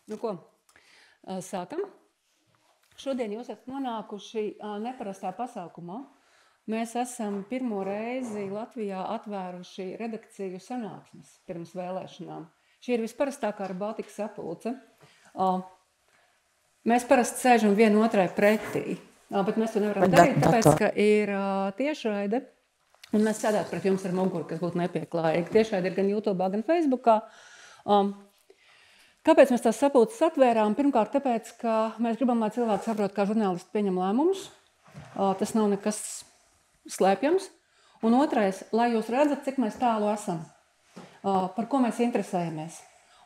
Nu ko, sākam. Šodien jūs esat nonākuši neparastā pasākumā. Mēs esam pirmo reizi Latvijā atvēruši redakciju sanāksmes pirms vēlēšanām. Šī ir visparastākā ar Baltikas sapulce. Mēs parasti sēžam vienu otrai pretī, bet mēs to nevaram darīt, tāpēc, ka ir tiešraide. Un mēs sēdētu pret jums ar muguru, kas būtu nepieklājīgi. Tiešraide ir gan YouTube, gan Facebookā. Kāpēc mēs tās sapulces atvērām? Pirmkārt, tāpēc, ka mēs gribam, lai cilvēki saprot, kā žurnālisti pieņem lēmumus. Tas nav nekas slēpjams. Un otrais, lai jūs redzat, cik mēs tālu esam, par ko mēs interesējamies.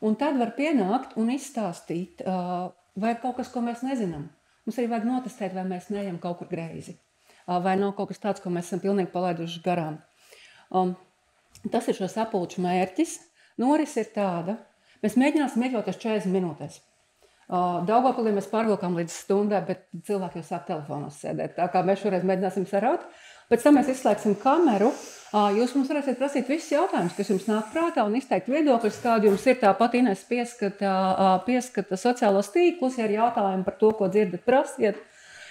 Un tad var pienākt un izstāstīt, vai kaut kas, ko mēs nezinām. Mums arī vajag notestēt, vai mēs neejam kaut kur greizi. Vai nav kaut kas tāds, ko mēs esam pilnīgi palaiduši garām. Tas ir šo sapulču mērķis. Noris ir tāda. Mēs mēģināsim iekļauties 40 minūtēs. Daugavpilī mēs pārvilkām līdz stundai, bet cilvēki jau sāk telefonos sēdēt. Tā kā mēs šoreiz mēģināsim saraut. Pēc tam mēs izslēgsim kameru. Jūs mums varēsiet prasīt visus jautājumus, kas jums nāk prātā un izteikt viedokļus, kādi jums ir. Tāpat Ines pieskata sociālos tīklus, ja ir jautājumi par to, ko dzirdat, prasiet.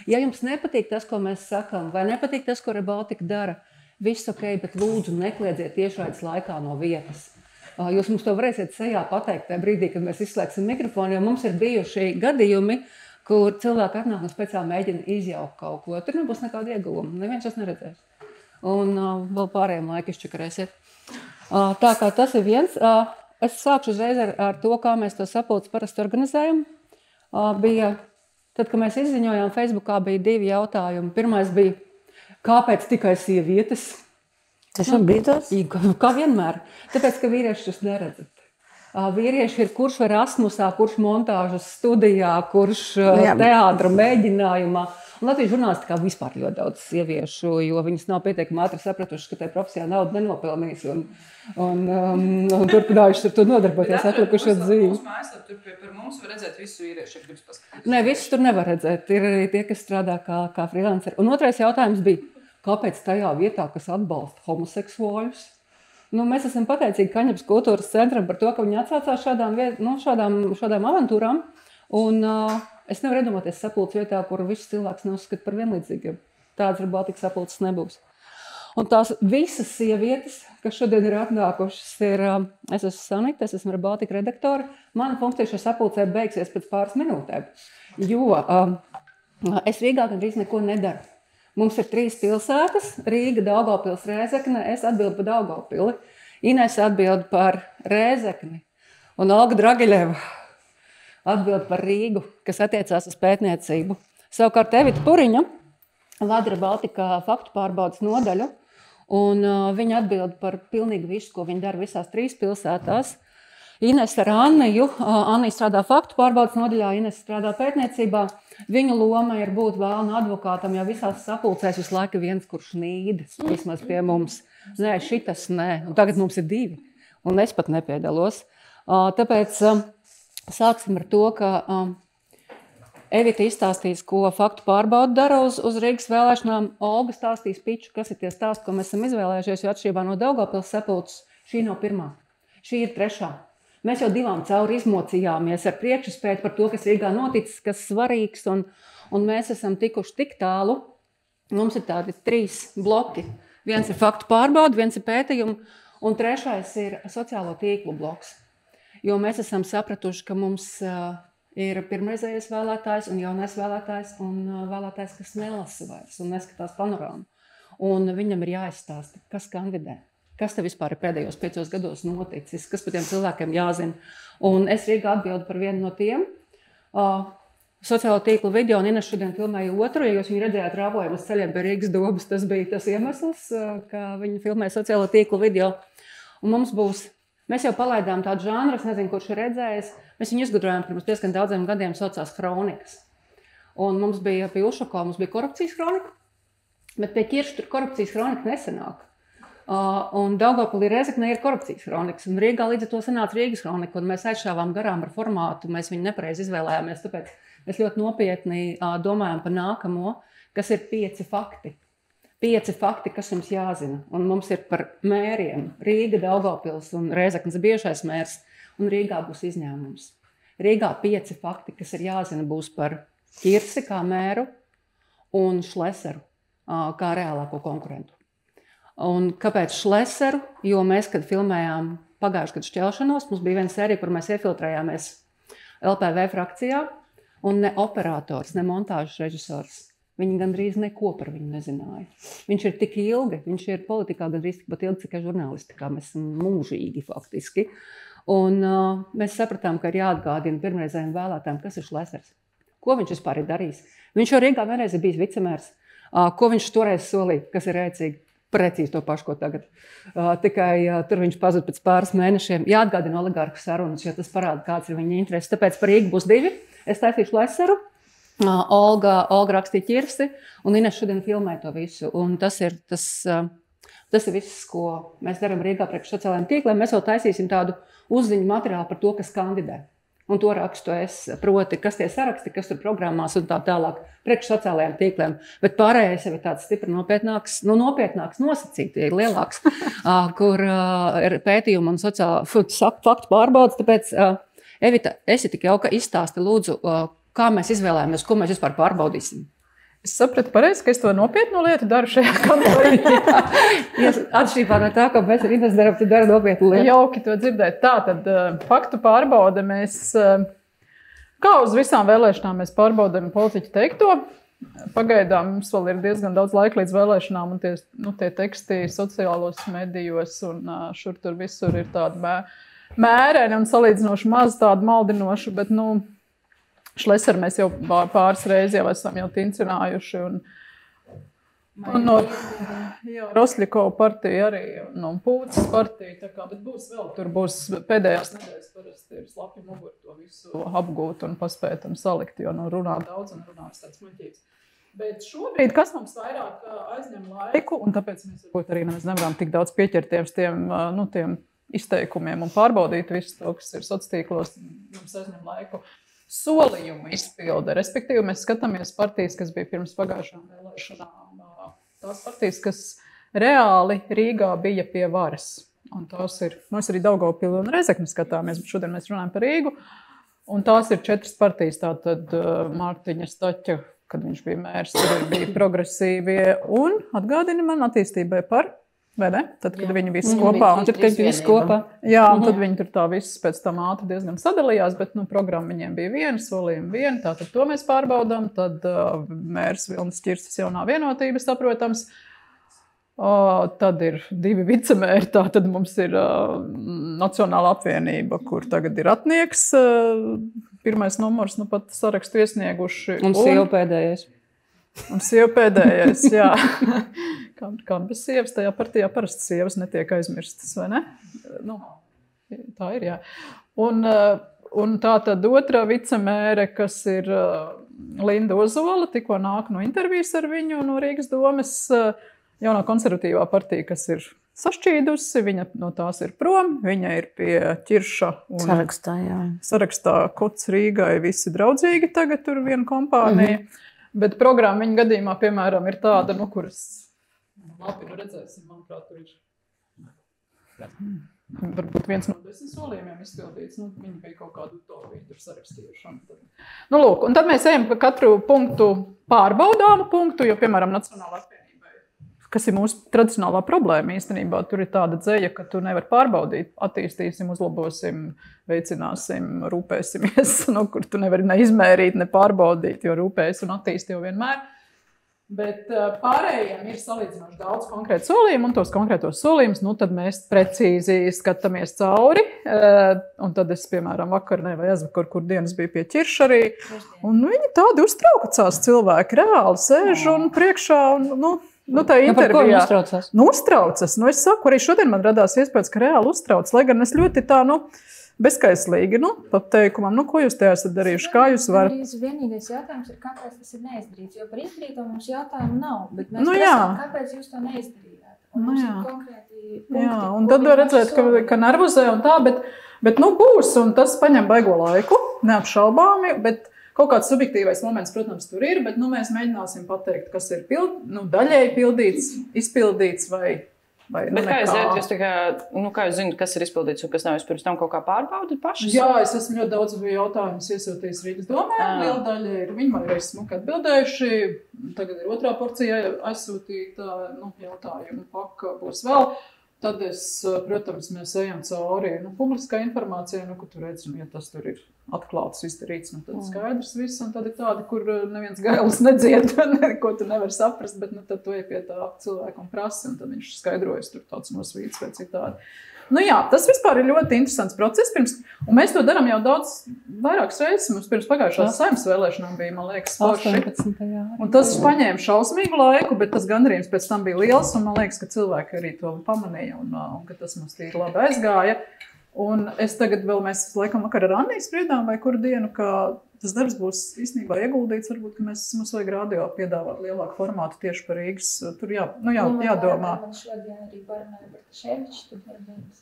Ja jums nepatīk tas, ko mēs sakām, vai nepatīk tas, ko Rebaltika dara, viss ok, bet lūdzu nekliedzēt tiešraides laikā no vietas. Jūs mums to varēsiet sejā pateikt tajā brīdī, kad mēs izslēgsim mikrofonu, jo mums ir bijuši gadījumi, kur cilvēki atnāk un speciāli mēģina izjaukt kaut ko. Tur nebūs nekāda ieguvuma, neviens tas neredzēs. Un vēl pārējiem laika izčakarēsiet. Tā kā tas ir viens. Es sākšu uzreiz ar to, kā mēs to sapulci parasti organizējam. Tad, kad mēs izziņojām, Facebookā bija 2 jautājumi. Pirmais bija, kāpēc tikai sievietes? Tas bija tas? Kā vienmēr. Tāpēc, ka vīrieši jūs neredzat. Vīrieši ir kurš Erasmusā, kurš montāžas studijā, kurš teātra mēģinājumā. Un Latvijas žurnālistikā vispār ļoti daudz sieviešu, jo viņas nav pietiekami ātri sapratušas, ka tai profesijā naudu nenopelnīs un turpinājušas ar to nodarboties atlikušo dzīvi. Par mums var redzēt visu vīriešu, ja gribas paskatīties. Nē, visus tur nevar redzēt. Ir arī tie, kas strādā kā freelanceri. Un otrais jautājums bija, kāpēc tajā vietā, kas atbalsta homoseksuāļus? Mēs esam pateicīgi Kaņepes kultūras centram par to, ka viņi atsācās šādām avantūrām. Un es nevaru iedomāties sapulces vietā, kur visus cilvēks neuzskata par vienlīdzīgiem. Tādas Baltikas sapulces nebūs. Un tās visas sievietes, kas šodien ir atnākušas, es esmu Sanita, es esmu Baltika redaktore. Mana funkcija šajā sapulcē beigsies pēc pāris minūtēm, jo es Rīgā gandrīz neko nedaru. Mums ir 3 pilsētas – Rīga, Daugavpils, Rēzekne. Es atbildu par Daugavpili. Ines atbild par Rēzekni. Un Olga Dragiļeva atbild par Rīgu, kas attiecās uz pētniecību. Savukārt Evita Puriņa vada Baltika faktu pārbaudas nodaļu. Un viņa atbild par pilnīgi visu, ko viņa dara visās 3 pilsētās. Ines ar Anniju. Annija strādā faktu pārbaudas nodaļā, Ines strādā pētniecībā. Viņa loma ir būt vēlna advokātam, jo visās sapulcēs visu laiku viens, kurš nīd, vismaz pie mums. Nē, šitas nē. Un tagad mums ir 2. Un es pat nepiedalos. Tāpēc sāksim ar to, ka Evita izstāstīs, ko faktu pārbauda dara uz Rīgas vēlēšanām. Olga stāstīs piču, kas ir tie stāsti, ko mēs esam izvēlējušies, jo atšķirībā no Daugavpils sapulces šī nav 1. Šī ir 3. Mēs jau 2 cauri izmocījāmies ar priekšspēju par to, kas Rīgā noticis, kas svarīgs, un mēs esam tikuši tik tālu. Mums ir tādi 3 bloki. Viens ir faktu pārbauda, viens ir pētījumi, un 3. ir sociālo tīklu bloks. Jo mēs esam sapratuši, ka mums ir pirmreizējais vēlētājs un jaunais vēlētājs, un vēlētājs, kas nelasa vairs un neskatās panorāmu. Un viņam ir jāizstāsta, kas kandidē. Kas te vispār ir pēdējos 5 gados noticis, kas par tiem cilvēkiem jāzina. Un es Rīgā atbildu par vienu no tiem. Sociālo tīklu video, un Ines šodien filmēja 2, ja jūs viņu redzējāt rāvojumu uz ceļiem pie Rīgas dobas, tas bija tas iemesls, ka viņi filmēja sociālo tīklu video. Un mums būs, mēs jau palaidām tādu žanru, es nezinu, kurš ir redzējis, mēs viņu izgudrojām pirms diezgan daudziem gadiem, saucās Kronikas. Un mums bija pie Ušako, mums bija korupcijas kronika, bet pie Kirša tur korupcijas kronika nesanāk. Un Daugavpilī Rēzeknē ir korupcijas kronikas, un Rīgā līdz ar to sanāca Rīgas kronika, un mēs aizšāvām garām ar formātu, mēs viņu nepareizi izvēlējāmies, tāpēc mēs ļoti nopietni domājam par nākamo, kas ir 5 fakti. 5 fakti, kas jums jāzina, un mums ir par mēriem Rīga, Daugavpils un Rēzeknes bijušais mērs, un Rīgā būs izņēmums. Rīgā 5 fakti, kas ir jāzina, būs par Ķirsi kā mēru un Šleseru kā reālāko konkurentu. Un kāpēc Šleseru? Jo mēs, kad filmējām pagājušajā gadu Šķelšanos, mums bija viena sērija, kur mēs iefiltrējāmies LPV frakcijā, un ne operators, ne montāžas režisors. Viņi gandrīz neko par viņu nezināja. Viņš ir tik ilgi, viņš ir politikā gandrīz tikpat ilgi, cik žurnālistikā. Mēs esam mūžīgi faktiski. Un mēs sapratām, ka ir jāatgādina pirmreizējiem vēlētājiem, kas ir Šlesers. Ko viņš vispār ir darījis? Viņš jau Rīgā vienreiz ir bijis vicemērs. Ko viņš toreiz solīja, kas ir rēcīgi? Precīzi to pašu, ko tagad. Tikai tur viņš pazud pēc pāris mēnešiem. Jāatgādina oligarhu sarunas, jo tas parāda, kāds ir viņa intereses. Tāpēc par Rīgu būs 2. Es taisīšu Leseru, Olga rakstīja Ķirsi, un Ines šodien filmē to visu. Un tas ir viss, ko mēs darām Rīgā priekš sociālajiem tīkliem. Mēs vēl taisīsim tādu uzziņu materiālu par to, kas kandidē. Un to rakstu es, proti, kas tie saraksti, kas tur programmās un tā tālāk priekš sociālajiem tīkliem. Bet pārējais jau ir tāds stipri nopietnāks nosacīti, ir lielāks, kur ir pētījumi un faktu pārbaudas. Tāpēc, Evita, esi tik jauka, izstāsti lūdzu, kā mēs izvēlējāmies, ko mēs vispār pārbaudīsim. Es sapratu pareizi, ka es to nopietnu lietu daru šajā kantorā. Atšķirībā no tā, ko mēs ar Ines darām, tu dari nopietnu lietu. Jauki to dzirdēt. Tā tad faktu pārbaude mēs, kā uz visām vēlēšanām, mēs pārbaudām politiķu teikto. Pagaidām mums vēl ir diezgan daudz laika līdz vēlēšanām, un tie teksti sociālos medijos un šur tur visur ir tādi mēreni un salīdzinoši maz tādi maldinoši, bet, Šleseru mēs jau pāris reizes jau esam tincinājuši. Un no Rosļikova partija arī, un Pūces partija, tā kā, bet būs vēl, tur būs pēdējās nedēļas parasti ir slapi muguri to visu apgūt un paspēt un salikt, jo runā daudz un runā tāds muļķīgs. Bet šobrīd, kas mums vairāk aizņem laiku, un tāpēc mēs varbūt arī nevaram tik daudz pieķerties tiem izteikumiem un pārbaudīt visu to, kas ir sociālos, mums aizņem laiku. Solījumu izpilde. Respektīvi, mēs skatāmies partijas, kas bija pirms pagājušām vēlēšanām. Tās partijas, kas reāli Rīgā bija pie varas. Un tās ir, mēs arī Daugavpili un Rezekni skatāmies, bet šodien mēs runājam par Rīgu. Un tās ir 4 partijas, tātad Mārtiņa Staķa, kad viņš bija mērs, tur bija progresīvie un atgādini man attīstībai par, vai ne? Tad, kad viņi visi kopā. Un tad, kad visi kopā. Jā, un tad viņi tur tā viss pēc tam ātri diezgan sadalījās, bet, programma viņiem bija viena, solījumi viena, tātad to mēs pārbaudām, tad mērs Vilnis Ķirsis jaunā vienotība, saprotams. Tad ir 2 vicemēri, tātad mums ir Nacionāla apvienība, kur tagad ir Atnieks, pirmais numurs, pat sarakstu iesnieguši. Un sieva pēdējais. Un sieva pēdējais, jā. Kā bez sievas, tajā partijā parasti sievas netiek aizmirstas, vai ne? Tā ir, jā. Un tā tad otrā vicemēre, kas ir Linda Ozola, tikko nāk no intervijas ar viņu no Rīgas domes, jaunā konservatīvā partija, kas ir sašķīdusi, viņa no tās ir prom, viņa ir pie Ķirša un sarakstā Kots Rīgai visi draudzīgi, tagad tur viena kompānija. Bet programma viņa gadījumā, piemēram, ir tāda, kuras labi, redzēsim, manuprāt, tur ir varbūt viens no 10 solījumiem izpildīts. Viņi bija kaut kādu utopiju tur sarakstījuši. Lūk, un tad mēs ejam pa katru punktu pārbaudāmu punktu, jo, piemēram, Nacionālā apvienībai, kas ir mūsu tradicionālā problēma īstenībā, tur ir tāda dzeja, ka tu nevar pārbaudīt, attīstīsim, uzlabosim, veicināsim, rūpēsimies, kur tu nevari ne izmērīt, ne pārbaudīt, jo rūpējas un attīsti jau vienmēr. Bet pārējiem ir salīdzinoši daudz konkrētu solījumu, un tos konkrētos solījumus, tad mēs precīzi skatāmies cauri. Un tad es, piemēram, vakar vai aizvakar, kur dienas bija pie Ķirša arī, un viņi tādi uztraucās cilvēki, reāli sēž un priekšā, un tā intervijā. Uztraucas. Es saku, arī šodien man radās iespējas, ka reāli uztrauc, lai gan es ļoti tā, bezskaislīgi, pat teikumam, ko jūs te esat darījuši, kā jūs varat? Vienīgais jautājums ir, kāpēc tas ir neizdarīts, jo par izdarīto mums jautājumu nav, bet mēs prasām, kāpēc jūs to neizdarījāt. Un mums ir konkrēti punkti. Jā, un tad var redzēt, ka nervozē un tā, bet būs, un tas paņem baigo laiku, neapšaubāmi, bet kaut kāds subjektīvais moments, protams, tur ir, bet mēs mēģināsim pateikt, kas ir daļēji pildīts, izpildīts vai Vai, bet kā jūs zināt, kas ir izpildīts un kas nav? Jūs pirms tam kaut kā pārbaudat pašas? Jā, es esmu ļoti daudz jautājumus iesūtījis Rīgas domē. Liela daļa ir, viņi man ir smuki atbildējuši. Tagad ir otrā porcija aizsūtīta jautājumu paka būs vēl. Tad protams, mēs ejam cauri publiskai informācijai, kur tu redzi, ja tas tur ir atklāts, izdarīts, tad skaidrs viss. Un tad ir tādi, kur neviens gailis nedzied, ko tu nevari saprast, bet tad tu ej pie tā cilvēka un prasi, un tad viņš skaidrojas tur tāds nosvīts vai citādi. Jā, tas vispār ir ļoti interesants process. Un mēs to darām jau daudz vairākas reizes. Mums pirms pagājušās Saeimas vēlēšanām bija, man liekas, 18. Un tas paņēma šausmīgu laiku, bet tas gandarījums pēc tam bija liels. Un man liekas, ka cilvēki arī to pamanīja un ka tas mums tīri labi aizgāja. Un es tagad vēl mēs laikam vakar ar Anniju spriedām vai kuru dienu, ka tas darbs būs īstenībā ieguldīts. Varbūt, ka mums vajag radio piedāvāt lielāku formātu tieši par Rīgas. Tur jādomā. Man šodien arī parunāja Bartaševičs, tur darbības.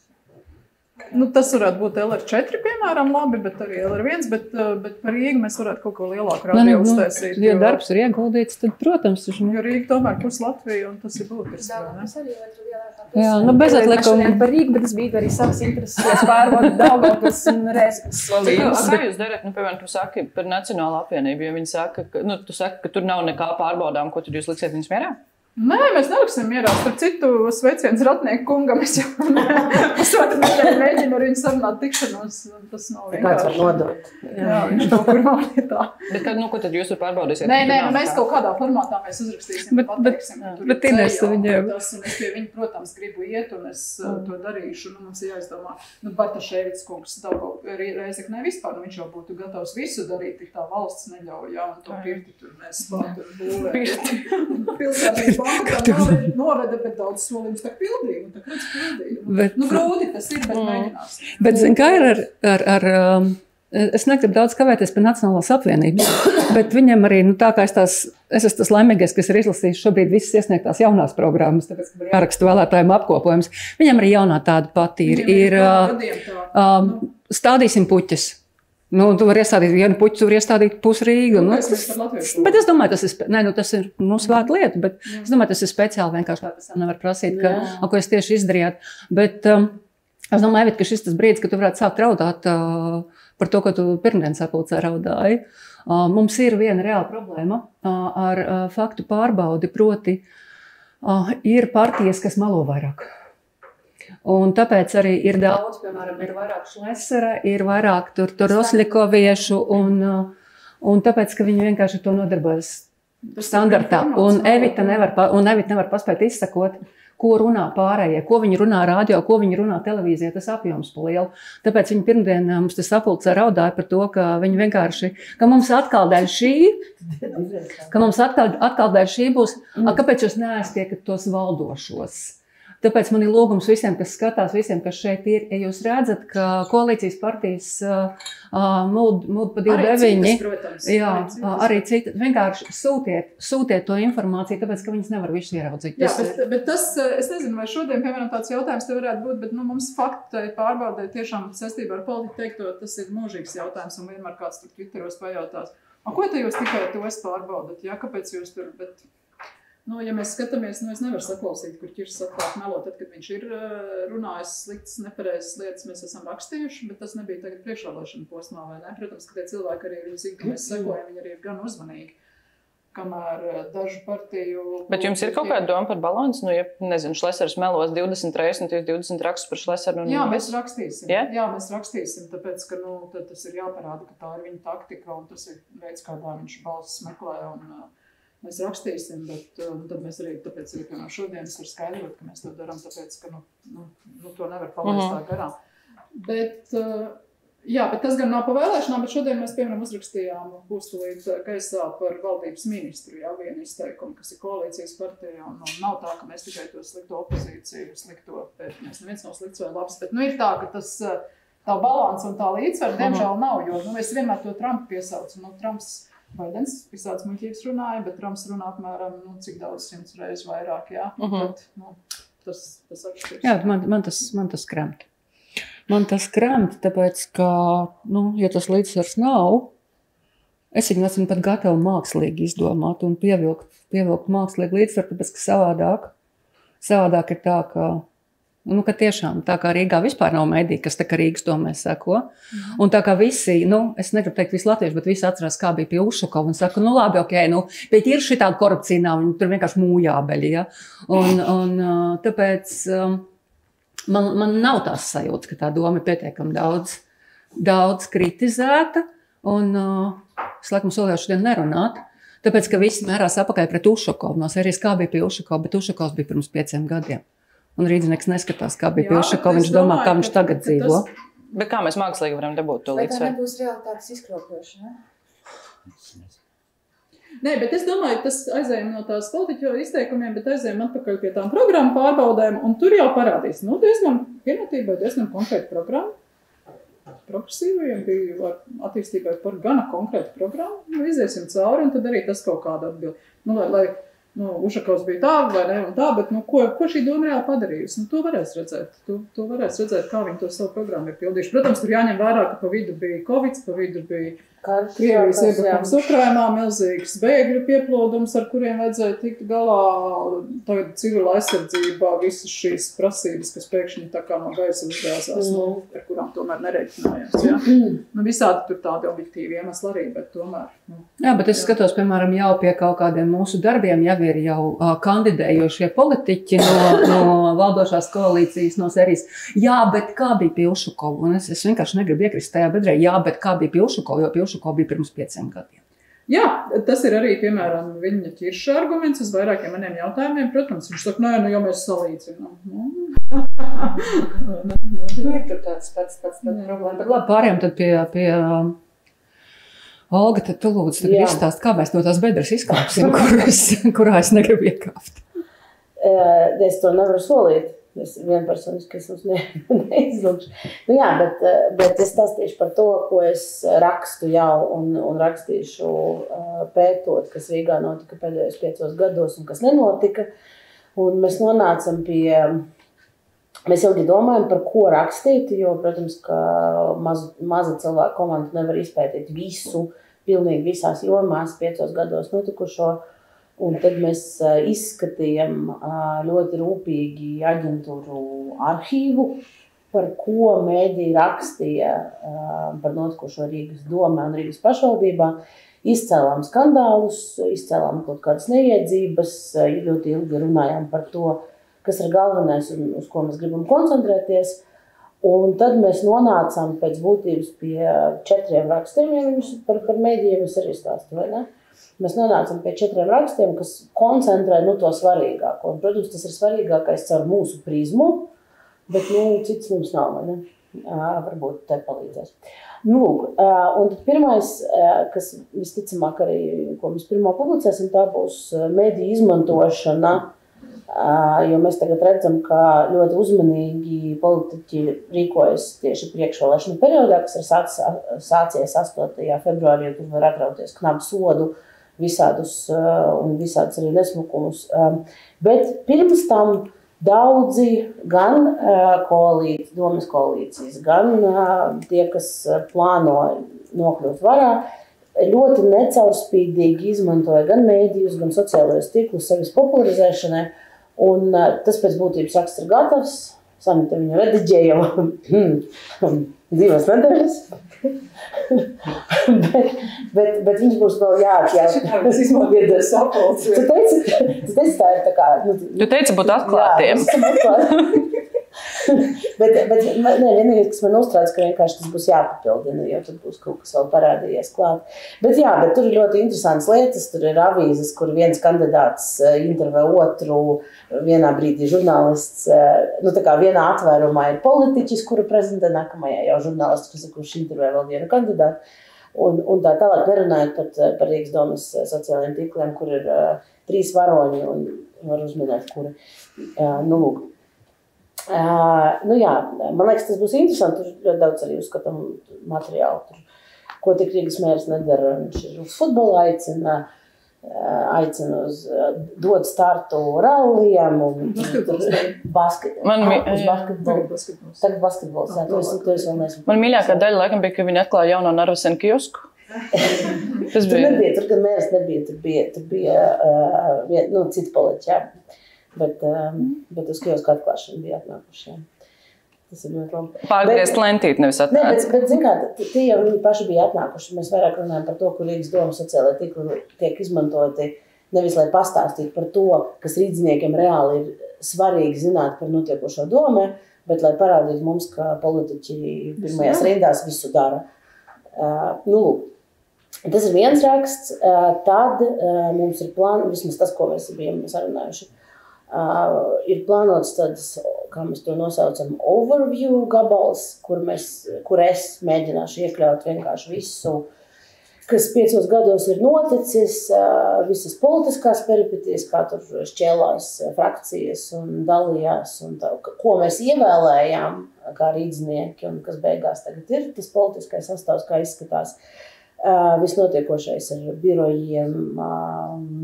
Tas varētu būt LR4, piemēram, labi, bet arī LR1, bet par Rīgu mēs varētu kaut ko lielāku radio uztaisīt. Ja darbs ir ieguldīts, tad, protams, jo Rīga tomēr pus Latvija, un tas ir būtiski. Mēs arī otru lielākā pusē. Jā, bez atlikuma. Par Rīgu, bet es biju arī savas intereses pārbaudīt Daugavpils un Rēzeknes slavības. Kā jūs darat, piemēram, tu saki par Nacionālo apvienību, jo viņi saka, tu saki, ka tur nav nekā pārbaudām, ko tad jūs liksiet viņus mierā? Nē, mēs neliksim mierā. Par citu sveiciens Ratnieku kungam. Es jau pusotru nedēļu mēģinu ar viņu sarunāt tikšanos. Tas nav vienkārši. Kāds var nodot. Jā, viņš kaut kur vēl ir tā. Bet kad, ko tad jūs tur pārbaudīsiet? Nē, mēs kaut kādā formātā mēs uzrakstīsim. Bet Inês viņiem. Es pie viņa, protams, gribu iet un es to darīšu. Mums ir jāizdomā. Bartaševičs kungs Rēzeknē vispār. Viņš jau būtu gatavs visu darīt, tik tā valsts neļauj. Jā, un to pirti tur mēs būvējam. Noveda, bet daudz solījums tā pildīja. Grūti tas ir, bet mēģinās. Bet, zin, kā ir es negribu daudz kavēties pie Nacionālās apvienības, bet viņiem arī, tā kā es esmu tas laimīgais, kas ir izlasījis šobrīd visas iesniegtās jaunās programmas, tāpēc, ka jāraksta vēlētājiem apkopojums, viņiem arī jaunā tāda pati ir stādīsim puķes. Tu vari iestādīt vienu puķi, tu vari iestādīt pusi Rīgu. Bet es domāju, tas ir svēta lieta, bet es domāju, tas ir speciāli vienkārši, kā tas nevar prasīt, ko es tieši izdarījāt. Bet es domāju, Evita, ka šis tas brīdis, ka tu varētu sākt raudāt par to, ko tu pirmdien sapulcē raudāji. Mums ir viena reāla problēma ar faktu pārbaudi, proti ir partijas, kas melo vairāk. Un tāpēc arī ir daudz, piemēram, ir vairāk Šlesera, ir vairāk tur Rosļikoviešu, un tāpēc, ka viņi vienkārši to nodarbojas standartā. Un Evita nevar paspēt izsakot, ko runā pārējie, ko viņi runā radio, ko viņi runā televīzijā, tas apjoms pa lielu. Tāpēc viņi pirmdien mums tas sapulcē raudāja par to, ka viņi vienkārši, ka mums atkal dēļ šī būs, kāpēc jūs neaiztiekat tos valdošos? Tāpēc man ir lūgums visiem, kas skatās, visiem, kas šeit ir, ja jūs redzat, ka koalīcijas partijas mūd pa 29, arī citi, vienkārši sūtiet to informāciju, tāpēc, ka viņas nevar visu ieraudzīt. Jā, bet tas, es nezinu, vai šodien, piemēram, tāds jautājums te varētu būt, bet mums faktu pārbaudē tiešām saistībā ar politiku teikto, tas ir mūžīgs jautājums, un vienmēr kāds tur Twitteros pajautās. Ko te jūs tikai tos pārbaudat? Jā, kāpēc jūs tur, bet... ja mēs skatāmies, es nevaru saklausīt, kur ķirs atklāt melo, tad, kad viņš ir runājis sliktas, nepareizas lietas, mēs esam rakstījuši, bet tas nebija tagad priekšvēlēšana posmā, vai ne? Protams, ka tie cilvēki arī viņi zina, ka mēs sekojam, viņi arī ir gan uzmanīgi, kamēr dažu partiju... Bet jums ir kaut kāda doma par balansu? Ja, nezinu, Šlesers melos 20 reizes, un 20 rakstus par Šleseru. Jā, mēs rakstīsim. Yeah? Jā, mēs rakstīsim, tāpēc, ka tad tas ir jāparāda, ka tā ir viņa taktika, un tas ir veids, kādā viņš balsis meklē, un... Mēs rakstīsim, bet tad mēs arī, tāpēc arī, piemēram, šodienas ir skaidrot, ka mēs to darām, tāpēc, ka to nevar palaist tā garām. Bet tas gan nav pa vēlēšanām, bet šodien mēs, piemēram, uzrakstījām pūstulīt gaisā par valdības ministru, vienu izteikumu, kas ir koalīcijas partija, un nav tā, ka mēs tikai to slikto opozīciju, slikto pētnieks, neviens nav slikts vai labs, bet ir tā, ka tas, tā balans un tā līdzsver, diemžēl nav, jo es vienmēr to Trumpu piesaucu, Trumps Baidens visāds muļķības runāja, bet Trumps runā apmēram, cik daudz 100 reizes vairāk, jā. Tad, tas atšķirs. Jā, man tas kremt. Man tas kremt, tāpēc, ka, ja tas līdzsvars nav, es viņu esmu pat gatava mākslīgi izdomāt un pievilkt mākslīgi līdzsvaru, tāpēc, ka savādāk Savādāk ir tā, ka tiešām tā kā Rīgā vispār nav medija, kas tā kā Rīgas domē seko. Un tā kā visi, es negribu teikt visi latvieši, bet visi atcerās, kā bija pie Ušakova un saka, labi, ok, bet ir šī tāda korupcija nav, viņi tur vienkārši mūjābeļi, ja. Un tāpēc man nav tās sajūtas, ka tā doma ir pietiekami daudz kritizēta, un es laikam solīju šodien nerunāt, tāpēc, ka visi mērās apakaļ pret Ušakovu, no serijas kā bija pie Ušakova, bet Ušakovs bija pirms 5 gadiem. Un Rīdznieks neskatās, kā bija pie Ušakova, viņš domā, kā viņš tagad dzīvo. Bet kā mēs mākslīgi varam dabūt to līdzsvaru? Vai tā nebūs realitātes izkropļošana? Nē, bet es domāju, tas aizējam no tās politiķu izteikumiem, bet aizējam atpakaļ pie tām programmu pārbaudēm, un tur jau parādīs, diezgan vienotībā, diezgan konkrēta programma. Progresīvajiem bija attīstībai par gana konkrētu programmu. Iziesim cauri, un tad arī tas kaut kādu atbildi. Lai Ušakovs bija tā, vai ne, un tā, bet ko šī doma reāli padarījusi? To varēs redzēt. To varēs redzēt, kā viņi to savu programmu ir pildījuši. Protams, tur jāņem vērā, ka pa vidu bija Covid, pa vidu bija Krievijas iebrukums Ukrainā, milzīgs bēgļu pieplūdums, ar kuriem vajadzēja tikt galā. Tagad civila aizsardzībā visas šīs prasības, kas pēkšņi tā kā no gaisa uzgāzās, ar kurām tomēr nereiķinājās. Ja? Visādi tur tādi objektīvi iemesli arī, bet tomēr. Jā, bet es skatos, piemēram, jau pie kaut kādiem mūsu darbiem, jau ir kandidējošie politiķi no valdošās koalīcijas, no serijas. Jā, bet kā bija pie Ušakova? Un es vienkārši negribu iekrist tajā bedrē. Jā, bet kā bija pie Ušakova, jo pie Ušakova bija pirms 5 gadiem. Jā, tas ir arī, piemēram, viņa ķirša arguments uz vairākiem maniem jautājumiem. Protams, viņš saka, jau mēs salīdzinām. Ir tur tāds pats problēma. Bet labi, pārējām tad pie Olga, tad tu lūdzu izstāst, kā mēs no tās bedres izkāpsim, kurā es negribu iekāpt. Es to nevaru solīt. Es vienpersoniski mums neizlūkšu. Jā, bet es stāstīšu par to, ko es rakstu jau un rakstīšu pētot, kas Rīgā notika pēdējos 5 gados un kas nenotika. Un mēs nonācam mēs ilgi domājam, par ko rakstīt, jo, protams, ka maza cilvēka komanda nevar izpētīt visu, pilnīgi visās jomās 5 gados notikušo. Un tad mēs izskatījām ļoti rūpīgi aģentūru arhīvu, par ko mēdī rakstīja par notikušo Rīgas domē un Rīgas pašvaldībā. Izcēlām skandālus, izcēlām kaut kādas neiedzības, ļoti ilgi runājām par to, kas ir galvenais un uz ko mēs gribam koncentrēties. Un tad mēs nonācām pēc būtības pie 4 rakstiem, ja viņus par mēdījiem es arī stāstu, vai ne? Mēs nonācam pie 4 rakstiem, kas koncentrē to svarīgāko. Un, protams, tas ir svarīgākais caur mūsu prizmu, bet cits mums nav, vai ne? Varbūt te palīdzēs. Un tad pirmais, kas visticamāk arī, ko mēs pirmo publicēsim, tā būs mediju izmantošana, jo mēs tagad redzam, ka ļoti uzmanīgi politiķi rīkojas tieši priekšvēlēšanu periodā, kas ir sācies 8. februārī, tur var atrauties knapu sodu, visādus arī nesmukumus. Bet pirms tam daudzi gan domas koalīcijas, gan tie, kas plāno nokļūt varā, ļoti necaurspīdīgi izmantoja gan mēdījus, gan sociālajos tīklus sevis popularizēšanai. Un tas pēc būtības raksts ir gatavs. Sanita viņu rediģēja jau 2 nedēļas. bet viņš būs vēl jāatjauj. Es izmantoju sapulci. Tu teici, tā ir tā kā... Tu teici būt atklātiem. bet vienīgais, kas man uztrauc, ka vienkārši tas būs jāpapildina, jo tad būs kaut kas vēl parādījies klāt. Bet tur ir ļoti interesants lietas, tur ir avīzes, kur viens kandidāts intervē otru, vienā brīdī žurnālists, tā kā vienā atvērumā ir politiķis, kuru prezentē, nākamajā jau žurnālists, kurš intervē vēl vienu kandidātu. Un tā tālāk nerunājot par Rīgas domas sociālajiem tīkliem, kur ir 3 varoņi un var uzminēt, kuri. Man liekas, tas būs interesanti. Tur ļoti daudz arī uzskatām materiālu. Tur, ko tik Rīgas mērs nedara. Viņš ir uz futbolu aicina uz dot startu rallijam un basketbols. Tagad basketbols, jā, to es vēl nesmu. Man mīļākā daļa laikam bija, ka viņi atklāja jauno Narvesen kiosku. Tas bija. Tur gan mērs nebija, tur bija citi politiķi, jā. Bet uz kiosku atklāšanu bija atnākuši. Tas ir ļoti labi. Pārgriezt lentīt, nevis atnākt. Bet zin kā, tie jau viņi paši bija atnākuši. Mēs vairāk runājam par to, kur Rīgas doma sociālajā tīkli tiek izmantoti, nevis lai pastāstītu par to, kas rīdziniekiem reāli ir svarīgi zināt par notiekošo domē, bet lai parādītu mums, ka politiķi pirmajās rindās visu dara. Tas ir viens raksts, tad mums ir vismaz tas, ko mēs bijām sarunājuši, ir plānots tāds, kā mēs to nosaucam, overview gabals, kur es mēģināšu iekļaut vienkārši visu, kas 5 gados ir noticis, visas politiskās peripetijas, kā tur šķēlās frakcijas un dalījās, un tā, ko mēs ievēlējām kā rīdznieki, un kas beigās tagad ir tas politiskais sastāvs, kā izskatās. Viss notiekošais ar birojiem,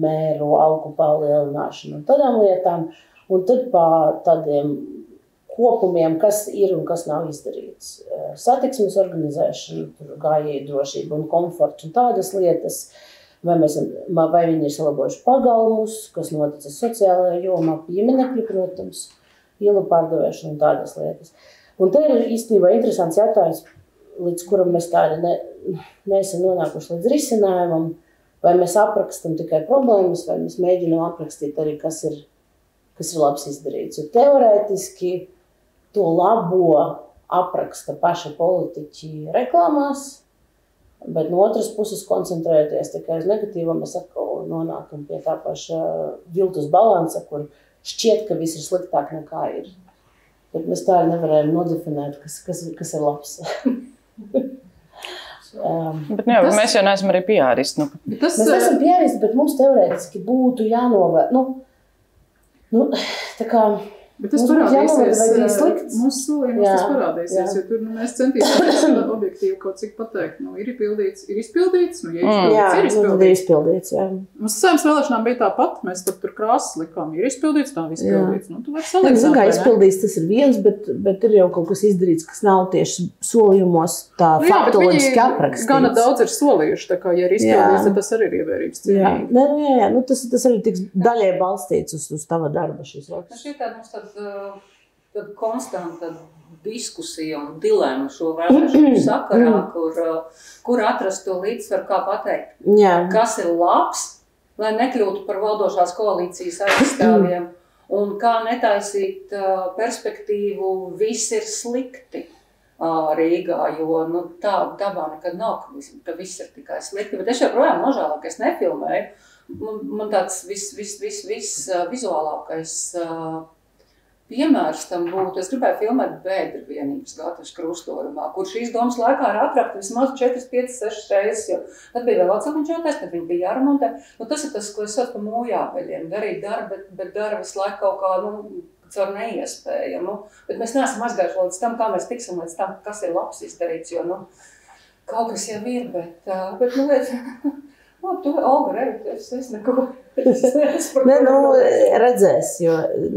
mēru algu palielināšanu un tādām lietām, un tad pa tādiem kopumiem, kas ir un kas nav izdarīts. Satiksmes organizēšana, gājēju drošība un komforts un tādas lietas, vai viņi ir salabojuši pagalmus, kas noticis sociālajā jomā, pieminekļi, protams, ielu pārdevēšana un tādas lietas. Un te ir īstenībā interesants jautājums, līdz kuram mēs tādi neesam nonākuši līdz risinājumam, vai mēs aprakstam tikai problēmas, vai mēs mēģinām aprakstīt arī, kas ir labs izdarīts. Jo teorētiski to labo apraksta paši politiķi reklāmās, bet no otras puses koncentrējoties tikai uz negatīvo, mēs atkal nonākam pie tā paša viltus balansa, kur šķiet, ka viss ir sliktāk nekā ir. Bet mēs tā nevarējām nodefinēt, kas ir labs. Bet mēs jau neesam arī PR-isti. Mēs neesam PR-isti, bet mums teorētiski būtu jānovērt. Tā kā bet tas parādīsies, mūsu solījumos tas parādīsies, jo tur mēs centīsimies objektīvi kaut cik pateikt, ir izpildīts, ja ir izpildīts, Mums saimnes vēlēšanām bija tāpat, mēs tur krāsas likām, ir izpildīts, nav izpildīts, tu vari salīdzināt. Kā izpildīts, tas ir viens, bet ir jau kaut kas izdarīts, kas nav tieši solījumos tā faktoloģiski aprakstīts. Gana daudz ir solījuši, tā kā, ja ir izpildīts, tad tas arī ir ievērības cienīgi. Tas arī tiks daļai balstīts uz tava darba šis raksts. Tad konstanta diskusija un dilemma šo vēlēšanu sakarā, kur atrast to līdzsvaru, kā pateikt, kas ir labs, lai nekļūtu par valdošās koalīcijas aizstāvjiem, un kā netaisīt perspektīvu, viss ir slikti Rīgā, jo tā dabā nekad nav, ka viss ir tikai slikti, bet es joprojām nožēloju, ka es nefilmēju. Man tāds vizuālākais piemērs tam būtu. Es gribēju filmēt Bēdra vienības gatavas krustojumā, kur šīs domas laikā ir atrakta vismaz 4, 5, 6 reizes, jo tad bija vēl atsakaņš jautājums, tad viņi bija jāremontē. Tas ir tas, ko es saucu par mūjābeļiem. Darīt darbu, bet dara visu laiku kaut kā, caur neiespējamu. Bet mēs neesam aizgājuši līdz tam, kā mēs tiksim līdz tam, kas ir labs izdarīts, jo, kaut kas jau ir, bet tu, Olga, es neko. Redzēs, jo...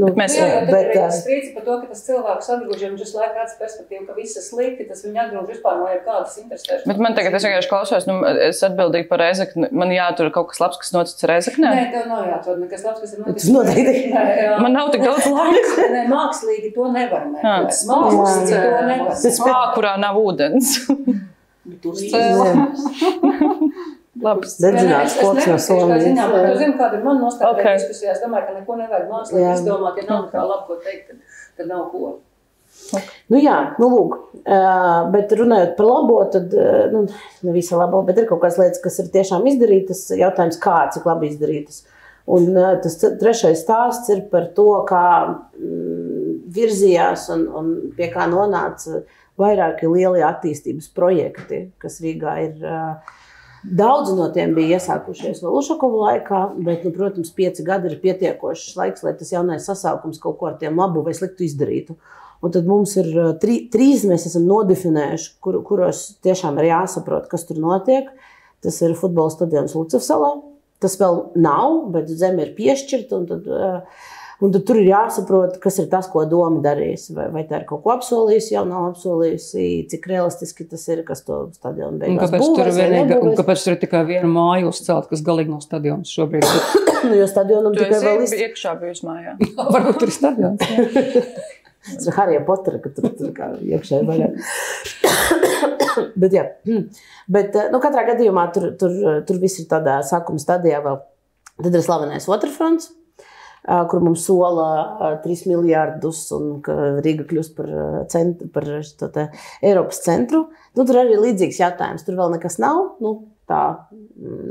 strīci par to, ka tas cilvēks atgrūž, un šis laika kāds perspektīva, ka viss ir slikti, tas viņi atgrūž vispār no kādas interesēšanas. Bet man tagad, es vienkārši klausos, es atbildīju par Rezekni, man jātur kaut kas labs, kas noticis Rezeknē? Nē, tev nav jātur nekas labs, kas ir noticis. Noteikti. Man nav tik daudz laika. Nē, mākslīgi to nevar meklēt. Mākslīgi to nevar. Kurā nav ūdens. Labs. Dedzinās koks no Somijas. Tu zini, kāda ir man nostāja diskusijās. Es domāju, ka neko nevajag mākslīgi izdomāt. Ja nav kā labi, ko teikt, tad nav ko. Lūk. Bet runājot par labo, tad, ne visa labo, bet ir kaut kādas lietas, kas ir tiešām izdarītas. Jautājums, cik labi izdarītas. Un tas trešais stāsts ir par to, kā virzījās un pie kā nonāca vairāki lieli attīstības projekti, kas Rīgā ir... Daudzi no tiem bija iesākušies vēl Ušakova laikā, bet, protams, 5 gadi ir pietiekošs laiks, lai tas jaunais sasaukums kaut ko ar tiem labu vai sliktu izdarītu. Un tad mums ir 3 mēs esam nodefinējuši, kuros tiešām ir jāsaprot, kas tur notiek. Tas ir futbola stadions Lucavsalā. Tas vēl nav, bet zeme ir piešķirta, un tad Un tad tur ir jāsaprot, kas ir tas, ko Doma darīs. Vai tā ir kaut ko apsolījusi, jau nav apsolījusi, cik realistiski tas ir, kas to stadionu beigās būvēs vai nebūvēs. Kāpēc tur ir tikai viena māja uzcelt, kas galīgi nav stadions šobrīd? Jo stadionam tikai vēl Tu esi iekšā bijusi mājā. Varbūt tur ir stadions. Tas ir Harija Potera, ka tur kā iekšēji vaļā. Bet jā. Bet, katrā gadījumā tur viss ir tādā sākuma stadijā vēl. Tad ir slavenais Waterfronts, kur mums sola 3 miljārdus un ka Rīga kļūst par Eiropas centru. Tur arī līdzīgs jautājums. Tur vēl nekas nav, tā,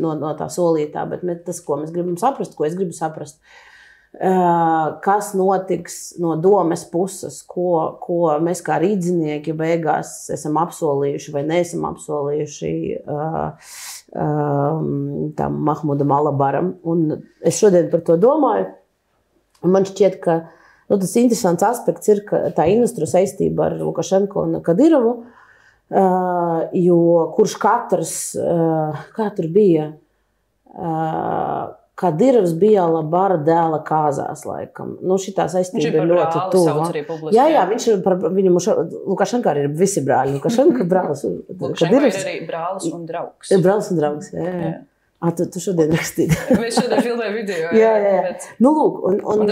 no tā solītā, bet tas, ko mēs gribam saprast, ko es gribu saprast, kas notiks no Domes puses, ko mēs kā rīdzinieki beigās esam apsolījuši vai neesam apsolījuši tam Mahmudam Alabaram. Un es šodien par to domāju. Un man šķiet, ka tas interesants aspekts ir, ka tā investoru saistība ar Lukašenko un Kadirovu, jo kurš katrs, kā tur bija, Kadirovs bija Alabara dēla kāzās, laikam. Šitā saistība ir ļoti tuva. Jā, Lukašenko arī ir visi brāļi. Lukašenko brālis. Lukašenko ir arī brālis un draugs. Brālis un draugs, jā. Tu šodien rakstīji. Mēs šodien filmējam video. Jā. Lūk, un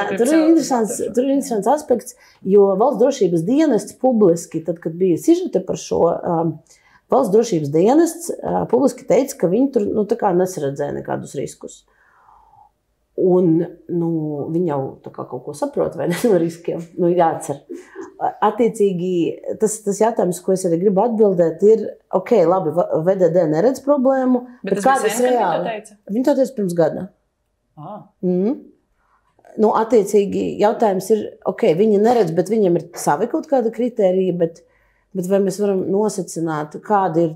tur ir interesants aspekts, jo valsts drošības dienests publiski, tad, kad bija sižete par šo, valsts drošības dienests publiski teica, ka viņi tur tā kā nesaredzēja nekādus riskus. Un viņi jau tā kā kaut ko saprot, vai ne, no riskiem, jācer. Attiecīgi, tas jautājums, ko es arī gribu atbildēt, ir, labi, VDD neredz problēmu, bet kādas reāli? Viņi to teica pirms gada. Attiecīgi, jautājums ir, viņi neredz, bet viņiem ir savi kaut kāda kritērija, bet vai mēs varam nosacināt, kādi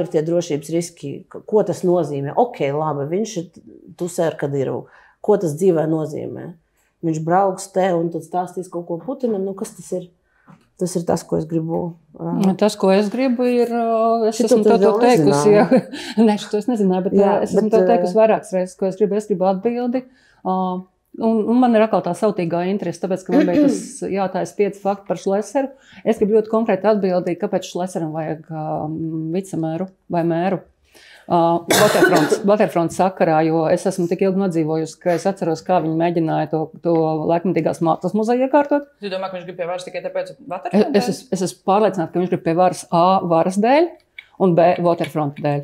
ir tie drošības riski, ko tas nozīmē? Labi, viņš ir tusē ar Kadirovu. Ko tas dzīvē nozīmē? Viņš brauks te un tad stāstīs kaut ko Putinam. Kas tas ir? Tas ir tas, ko es gribu. Tas, ko es gribu, ir. Es esmu to teikusi. Nē, šito es nezināju, bet es esmu to teikusi vairākas reizes, ko es gribu atbildi. Un man ir atkal tā sautīgā interese, tāpēc, ka man bija tas jātājas 5 fakti par Šleseru. Es gribu ļoti konkrēti atbildīt, kāpēc Šleseram vajag vicemēru vai mēru. Waterfront sakarā, jo es esmu tik ilgi nodzīvojusi, ka es atceros, kā viņi mēģināja to laikmatīgās mākslas muzeju iekārtot. Tu domā, ka viņš grib pie varas tikai tāpēc Waterfront? Es esmu pārliecināta, ka viņš grib pie varas A varas dēļ un B Waterfront dēļ.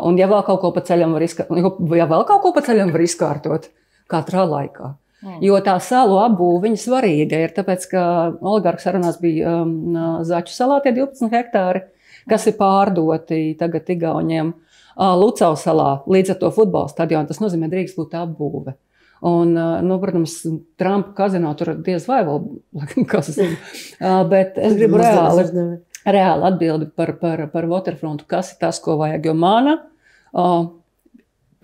Un ja vēl kaut ko pa ceļam var izkārtot, katrā laikā. Jo tā salu apbūve viņa svarīga ir, tāpēc, ka oligarhu sarunās bija Zaķu salā tie 12 hektāri, kas ir pārdoti tagad Igauniem. Lucau salā līdz ar to futbola stadionu, tas nozīmē drīkst būt apbūve. Un, protams, Trumpa kazino tur diez vai vēl, kas es zinu. Bet es gribu reāli atbildi par Waterfrontu, kas ir tas, ko vajag, jo mana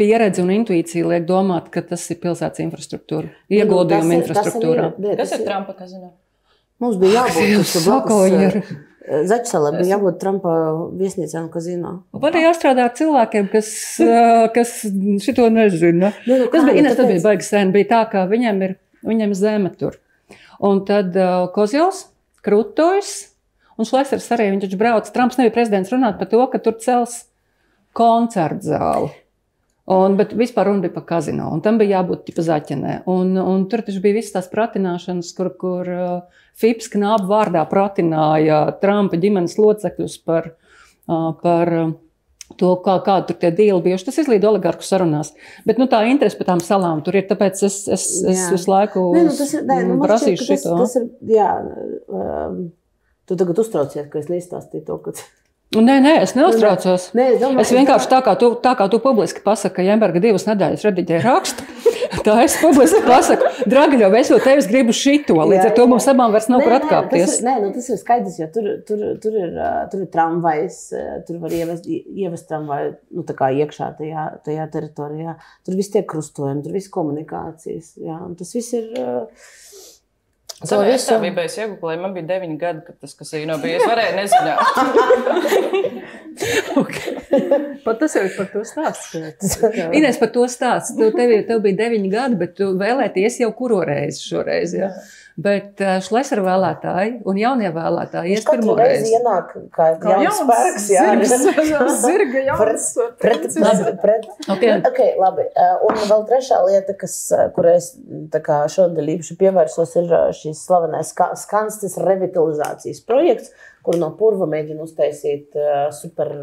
pieredze un intuīcija liek domāt, ka tas ir pilsētas infrastruktūra, ieguldījuma infrastruktūrā. Kas ir Trumpa kazino? Mums bija jābūt Zaķsalā, bija jābūt Trumpa viesnīcām kazino. Man ir jāstrādā ar cilvēkiem, kas šito nezina. Tas bija baigi sen, bija tā, ka viņiem zeme tur. Un tad Kozjovs, Krutujs un Šlesers arī, viņš brauc, Trumps nebija prezidents runāt par to, ka tur cels koncertu zāli. Bet vispār runa bija par kazino, un tam bija jābūt tipa Zaķenē. Un tur taču bija visas tās pratināšanas, kur Fips Knāba vārdā pratināja Trumpa ģimenes locekļus par to, kāda tur tie dīli bijuši. Tas izlīd oligarku sarunās. Bet tā interese par tām salām tur ir, tāpēc es visu laiku prasīšu šito. Tu tagad uztraucies, ka es neizstāstīju to, ka... Nē, es neuztraucos. Es vienkārši tā kā tu publiski pasaki, ka Jemberga 2 nedēļas rediģēja rakstu, tā es publiski pasaku, Dragaļov, es jau tevis gribu šito, līdz ar to mums abām vairs nav kur atkāpties. Tas ir skaidrs, jo tur ir tramvajs, tur var ievest tramvaju tā kā iekšā tajā teritorijā. Tur viss tiek krustojumi, tur viss komunikācijas. Jā, un tas viss ir... Es tā biju beigas iegūklēju, man bija 9 gadi, kad tas kasīno bija. Es varēju nezināt. Pat tas jau ir par to stāsts. Ines, par to stāsts. Tev bija 9 gadi, bet tu vēlēties jau kuro reizi šoreiz, ja? Bet Šlesera vēlētāji un jaunie vēlētāji ies pirmo reizi. Reizi ienāk kā jauns spērks, Zirga jauns. Okay, labi. Un vēl trešā lieta, kurai es šodien īpaši pievērsos, ir šīs slavenais Skanstes revitalizācijas projekts, kur no purva mēģina uztaisīt super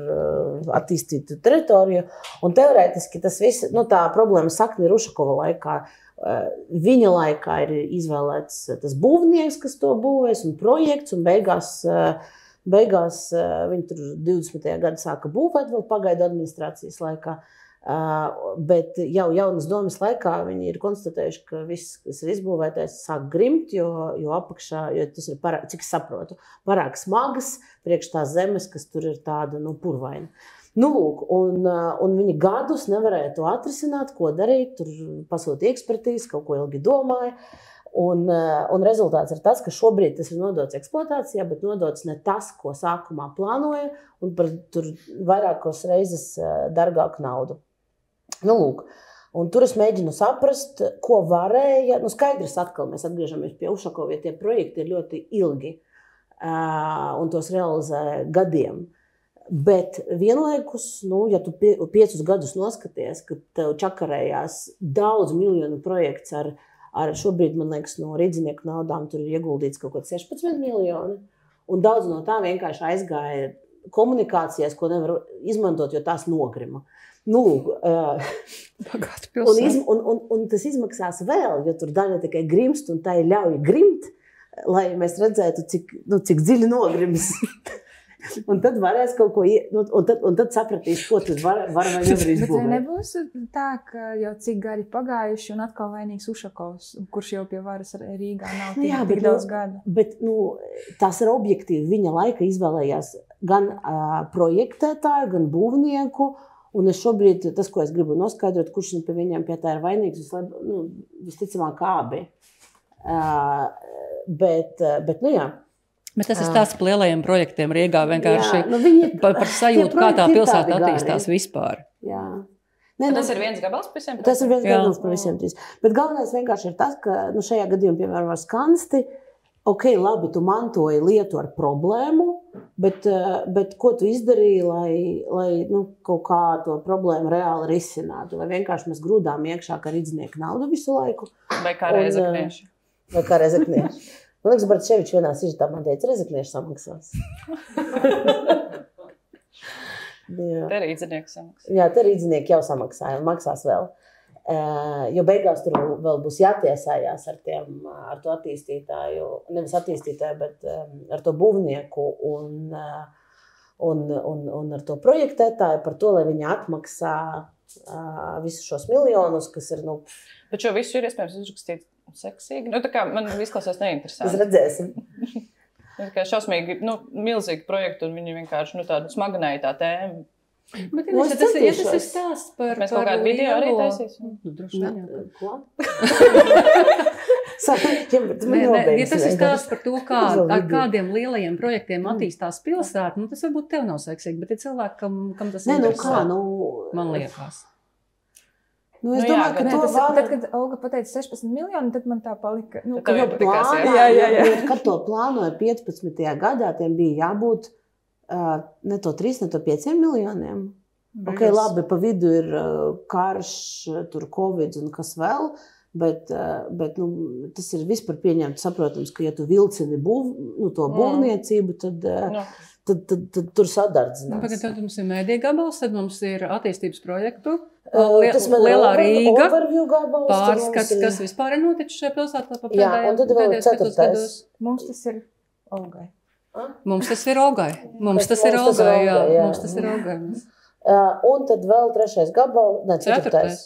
attīstītu teritoriju. Un teorētiski tas viss, tā problēma sakne ir Ušakova laikā. Viņa laikā ir izvēlēts tas būvnieks, kas to būvēs, un projekts, un beigās viņi tur 20. gadu sāka būvēt vēl pagaidu administrācijas laikā. Bet jau jaunas domas laikā viņi ir konstatējuši, ka viss, kas ir izbūvētais, sāk grimt, jo apakšā, jo tas ir, cik es saprotu, parāk smagas priekš tās zemes, kas tur ir tāda, purvaina. Lūk, un viņi gadus nevarēja to atrisināt, ko darīt, tur pasūtīja ekspertīzi, kaut ko ilgi domāja. Un rezultāts ir tas, ka šobrīd tas ir nodots eksploatācijā, bet nodots ne tas, ko sākumā plānoja, un par tur vairākos reizes dārgāku naudu. Lūk, un tur es mēģinu saprast, ko varēja. Skaidrs atkal, mēs atgriežamies pie Ušakova, ja tie projekti ir ļoti ilgi, un tos realizē gadiem. Bet vienlaikus, ja tu 5 gadus noskaties, ka tev čakarējās daudz miljonu projekts ar šobrīd, man liekas, no rīdzinieku naudām tur ir ieguldīts kaut kaut 16 miljoni, un daudz no tā vienkārši aizgāja komunikācijās, ko nevar izmantot, jo tās nogrima. Un tas izmaksās vēl, jo tur daļa tikai grimst, un tā ir ļauj grimt, lai mēs redzētu, cik dziļi nogrims. Un tad varēs kaut ko, un tad sapratīs, ko tu var vai nevar izbūvēt. Bet nebūs tā, ka jau cik gadi pagājuši un atkal vainīgs Ušakovs, kurš jau pie varas Rīgā nav tik daudz gadu. Bet tās ir objektīvi. Viņa laika izvēlējās gan projektētāju, gan būvnieku, un es šobrīd, tas, ko es gribu noskaidrot, kurš pie viņiem pie tā ir vainīgs, visticamāk abi. Bet jā. Bet tas ir stāsts par lielajiem projektiem Rīgā vienkārši par sajūtu, kā tā pilsēta attīstās vispār. Jā. Tas ir viens gabals par visiem? Tas ir viens gabals par visiem 3. Bet galvenais vienkārši ir tas, ka šajā gadījumā, piemēram, ar Skansti, labi, tu mantoji lietu ar problēmu, bet ko tu izdarīji, lai kaut kā to problēmu reāli risinātu? Vai vienkārši mēs grūdām iekšā kā rīdzinieku naudu visu laiku? Vai kā Rezeknieši? Man liekas, Bartševičs vienā sižetā man teica, Rezeknieši samaksās. Te rīdzinieki samaksā. Jā, te rīdzinieki jau samaksāja un maksās vēl. Jo beigās tur vēl būs jātiesājās ar to attīstītāju, nevis attīstītāju, bet ar to būvnieku un ar to projektētāju par to, lai viņi atmaksā visus šos miljonus, kas ir, Bet šo visu ir iespējams uzrakstīt seksīgi. Tā kā man izklausās neinteresanti. Mēs redzēsim. Tā kā šausmīgi, milzīgi projekti un viņi vienkārši tādu smagnēja tā tēma. Bet tas ir stāsts par Mēs kaut kādu video arī taisīsim. Droši vien. Ko? Ja tas ir stāsts par to, ar kādiem lielajiem projektiem attīstās pilsēta, tas varbūt tev nav seksīgi, bet ir cilvēki, kam tas interesē. Man liekas. Es domāju, ka to var... Tad, kad Olga pateica 16 miljoni, tad man tā palika... Kad to plānoja 15. gadā, tiem bija jābūt ne to 3, ne to 5 miljoniem. Labi, pa vidu ir karš, tur Covid un kas vēl, bet tas ir vispār pieņemts saprotams, ka ja tu vilcini to būvniecību, tad tur sadardzinās. Tad mums ir mēdīja gabals, tad mums ir attīstības projektu. Lielā Rīga, pārskats, kas vispār ir noticis šajā pilsētā pa pēdējos 4. Mums tas ir Olgai. Mums tas ir Olgai. Mums tas ir Olgai. Un tad vēl 3. gabals,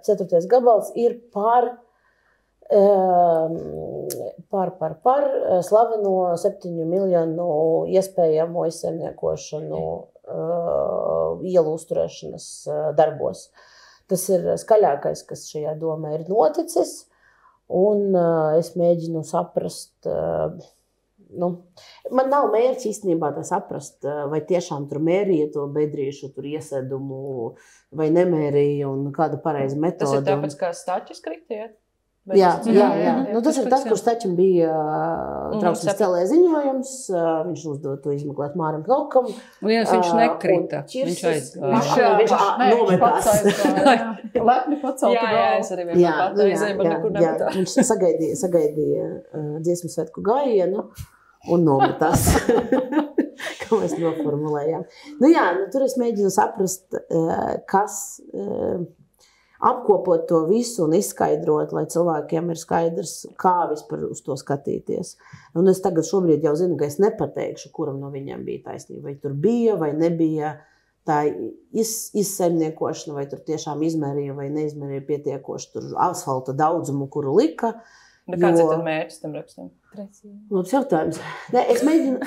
4. gabals ir par slaveno 7 miljonu iespējamo izsaimniekošanu ielu uzturēšanas darbos. Tas ir skaļākais, kas šajā domā ir noticis, un es mēģinu saprast, man nav mērķi īstenībā tā saprast, vai tiešām tur mērīja to bedrīšu tur iesēdumu vai nemērīja un kāda pareiza metode. Tas ir tāpēc, kā staķis kritiet? Jā. Tas ir tas, kur staķim bija trauksmes celē ziņojums. Viņš uzdod to izmeklēt Mārim Plaukam. Viņš nekrita. Viņš nometās. Lepni pacelt. Jā, es arī vienmēr pat aizēju, bet nekur nemetā. Viņš sagaidīja dziesmu svētku gājienu un nometās. Kā mēs noformulējām. Tur es mēģinu saprast, kas... apkopot to visu un izskaidrot, lai cilvēkiem ir skaidrs, kā vispār uz to skatīties. Un es tagad šobrīd jau zinu, ka es nepateikšu, kuram no viņiem bija taisnība. Vai tur bija vai nebija tā izsaimniekošana, vai tur tiešām izmērīja vai neizmērīja pietiekoši tur asfalta daudzumu, kuru lika. Kāds ir tad mērķis tam rakstam? Labs jautājums. Es mēģinu...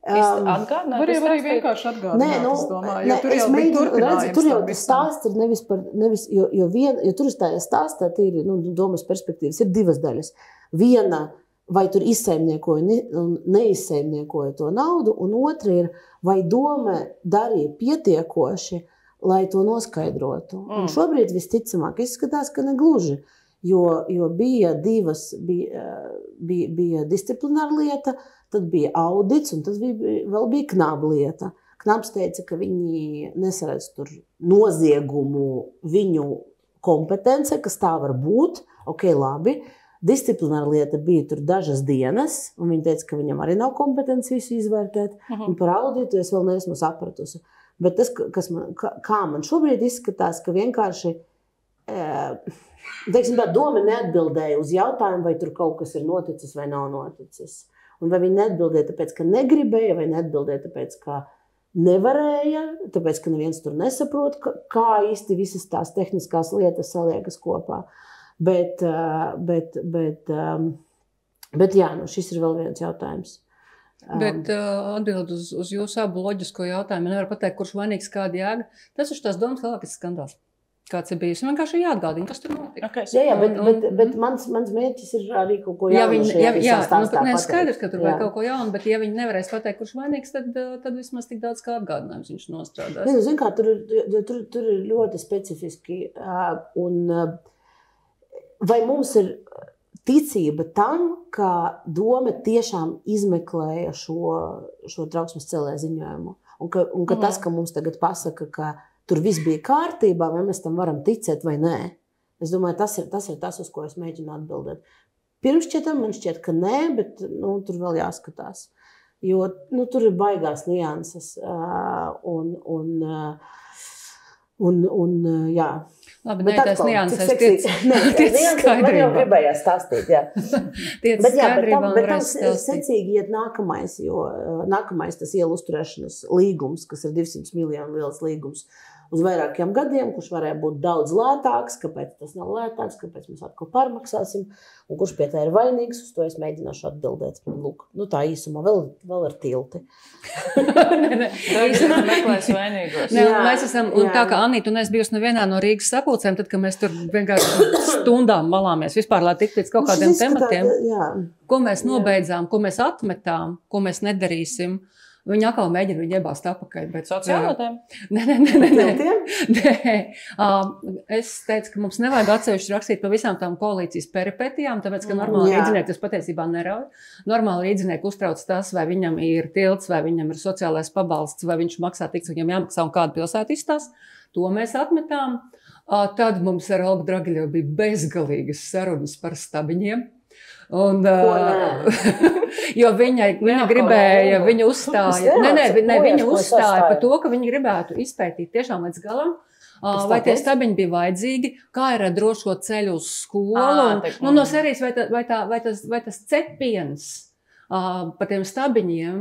Atgādināt? Var arī vienkārši atgādināt, es domāju, jo tur jau bija turpinājums. Tur jau tas stāsts ir nevis, jo tur tajā stāstā tīri, domas perspektīvas ir divas daļas. Viena, vai tur izsaimniekoja un neizsaimniekoja to naudu, un otra ir, vai doma darīja pietiekoši, lai to noskaidrotu. Un šobrīd visticamāk izskatās, ka negluži, jo bija divas, bija disciplināra lieta, tad bija audits, un tad vēl bija Knaba lieta. Knabs teica, ka viņi nesaredz tur noziegumu viņu kompetence, kas tā var būt. Ok, labi. Disciplināra lieta bija tur dažas dienas, un viņi teica, ka viņam arī nav kompetence visu izvērtēt. Un par auditu es vēl neesmu sapratusi. Bet tas, kā man šobrīd izskatās, ka vienkārši doma neatbildēja uz jautājumu, vai tur kaut kas ir noticis vai nav noticis. Un vai viņi neatbildēja tāpēc, ka negribēja, vai neatbildēja tāpēc, ka nevarēja, tāpēc, ka neviens tur nesaprot, kā īsti visas tās tehniskās lietas saliekas kopā. Bet jā, šis ir vēl viens jautājums. Bet atbild uz jūsu abu loģisko jautājumu. Nevar pateikt, kurš vainīgs kāda jēga. Tas ir tās domas lielākais skandāls. Kāds ir bijis. Vienkārši jāatgādina, kas tur notika. Jā, bet mans mērķis ir arī kaut ko jaunu šajā visā stāstā pateikt. Skaidrs, ka tur vajag kaut ko jaunu, bet ja viņi nevarēs pateikt, kurš vainīgs, tad vismaz tik daudz kā atgādinājums viņš nostrādās. Zin kā, tur ir ļoti specifiski. Vai mums ir ticība tam, ka doma tiešām izmeklēja šo trauksmes celē ziņojumu? Un ka tas, ka mums tagad pasaka, ka tur viss bija kārtībā, vai mēs tam varam ticēt vai nē. Es domāju, tas ir tas, uz ko es mēģinu atbildēt. Pirmšķietam man šķiet, ka nē, bet tur vēl jāskatās. Jo tur ir baigās nianses. Jā. Labi, nē, tās nianses tiec skaidrībā. Man jau gribējās stāstīt, jā. Tiec skaidrībā un varēs stāstīt. Secīgi iet nākamais, jo nākamais tas ielu uzturēšanas līgums, kas ir 200 miljonu liels līgums uz vairākiem gadiem, kurš varēja būt daudz lētāks, kāpēc tas nav lētāks, kāpēc mēs atkal pārmaksāsim, un kurš pie tā ir vainīgs, uz to es mēģināšu atbildēt. Lūk, tā īsumā vēl ar tilti. Īstenībā meklēs vainīgos. Mēs esam, un tā kā Anīta un es bijusi nevienā no Rīgas sapulcēm, tad, kad mēs tur vienkārši stundām malāmies vispār, lai tiktu līdz kaut kādiem tematiem, ko mēs nobeidzām, ko mēs atmetām, ko mēs nedarīsim. Viņi atkal mēģina viņu iebāzt apakaļ. Sociālotēm? Nē. Es teicu, ka mums nevajag atsevišķi rakstīt par visām tām koalīcijas peripetijām, tāpēc, ka normāli rīdzinieki tas patiesībā nerauj. Normāli rīdzinieki uztrauc tas, vai viņam ir tilts, vai viņam ir sociālais pabalsts, vai viņš maksā tik, cik viņam jāmaksā un kādu pilsētu izstās. To mēs atmetām. Tad mums ar Olgu Dragiļevu bija bezgalīgas sarunas par stabiņiem. Un, jo viņa gribēja, viņa uzstāja, viņa uzstāja par to, ka viņa gribētu izpētīt tiešām līdz galam, vai tie stabiņi bija vajadzīgi, kā ir ar drošo ceļu uz skolu. No serijas, vai tas cepiens pa tiem stabiņiem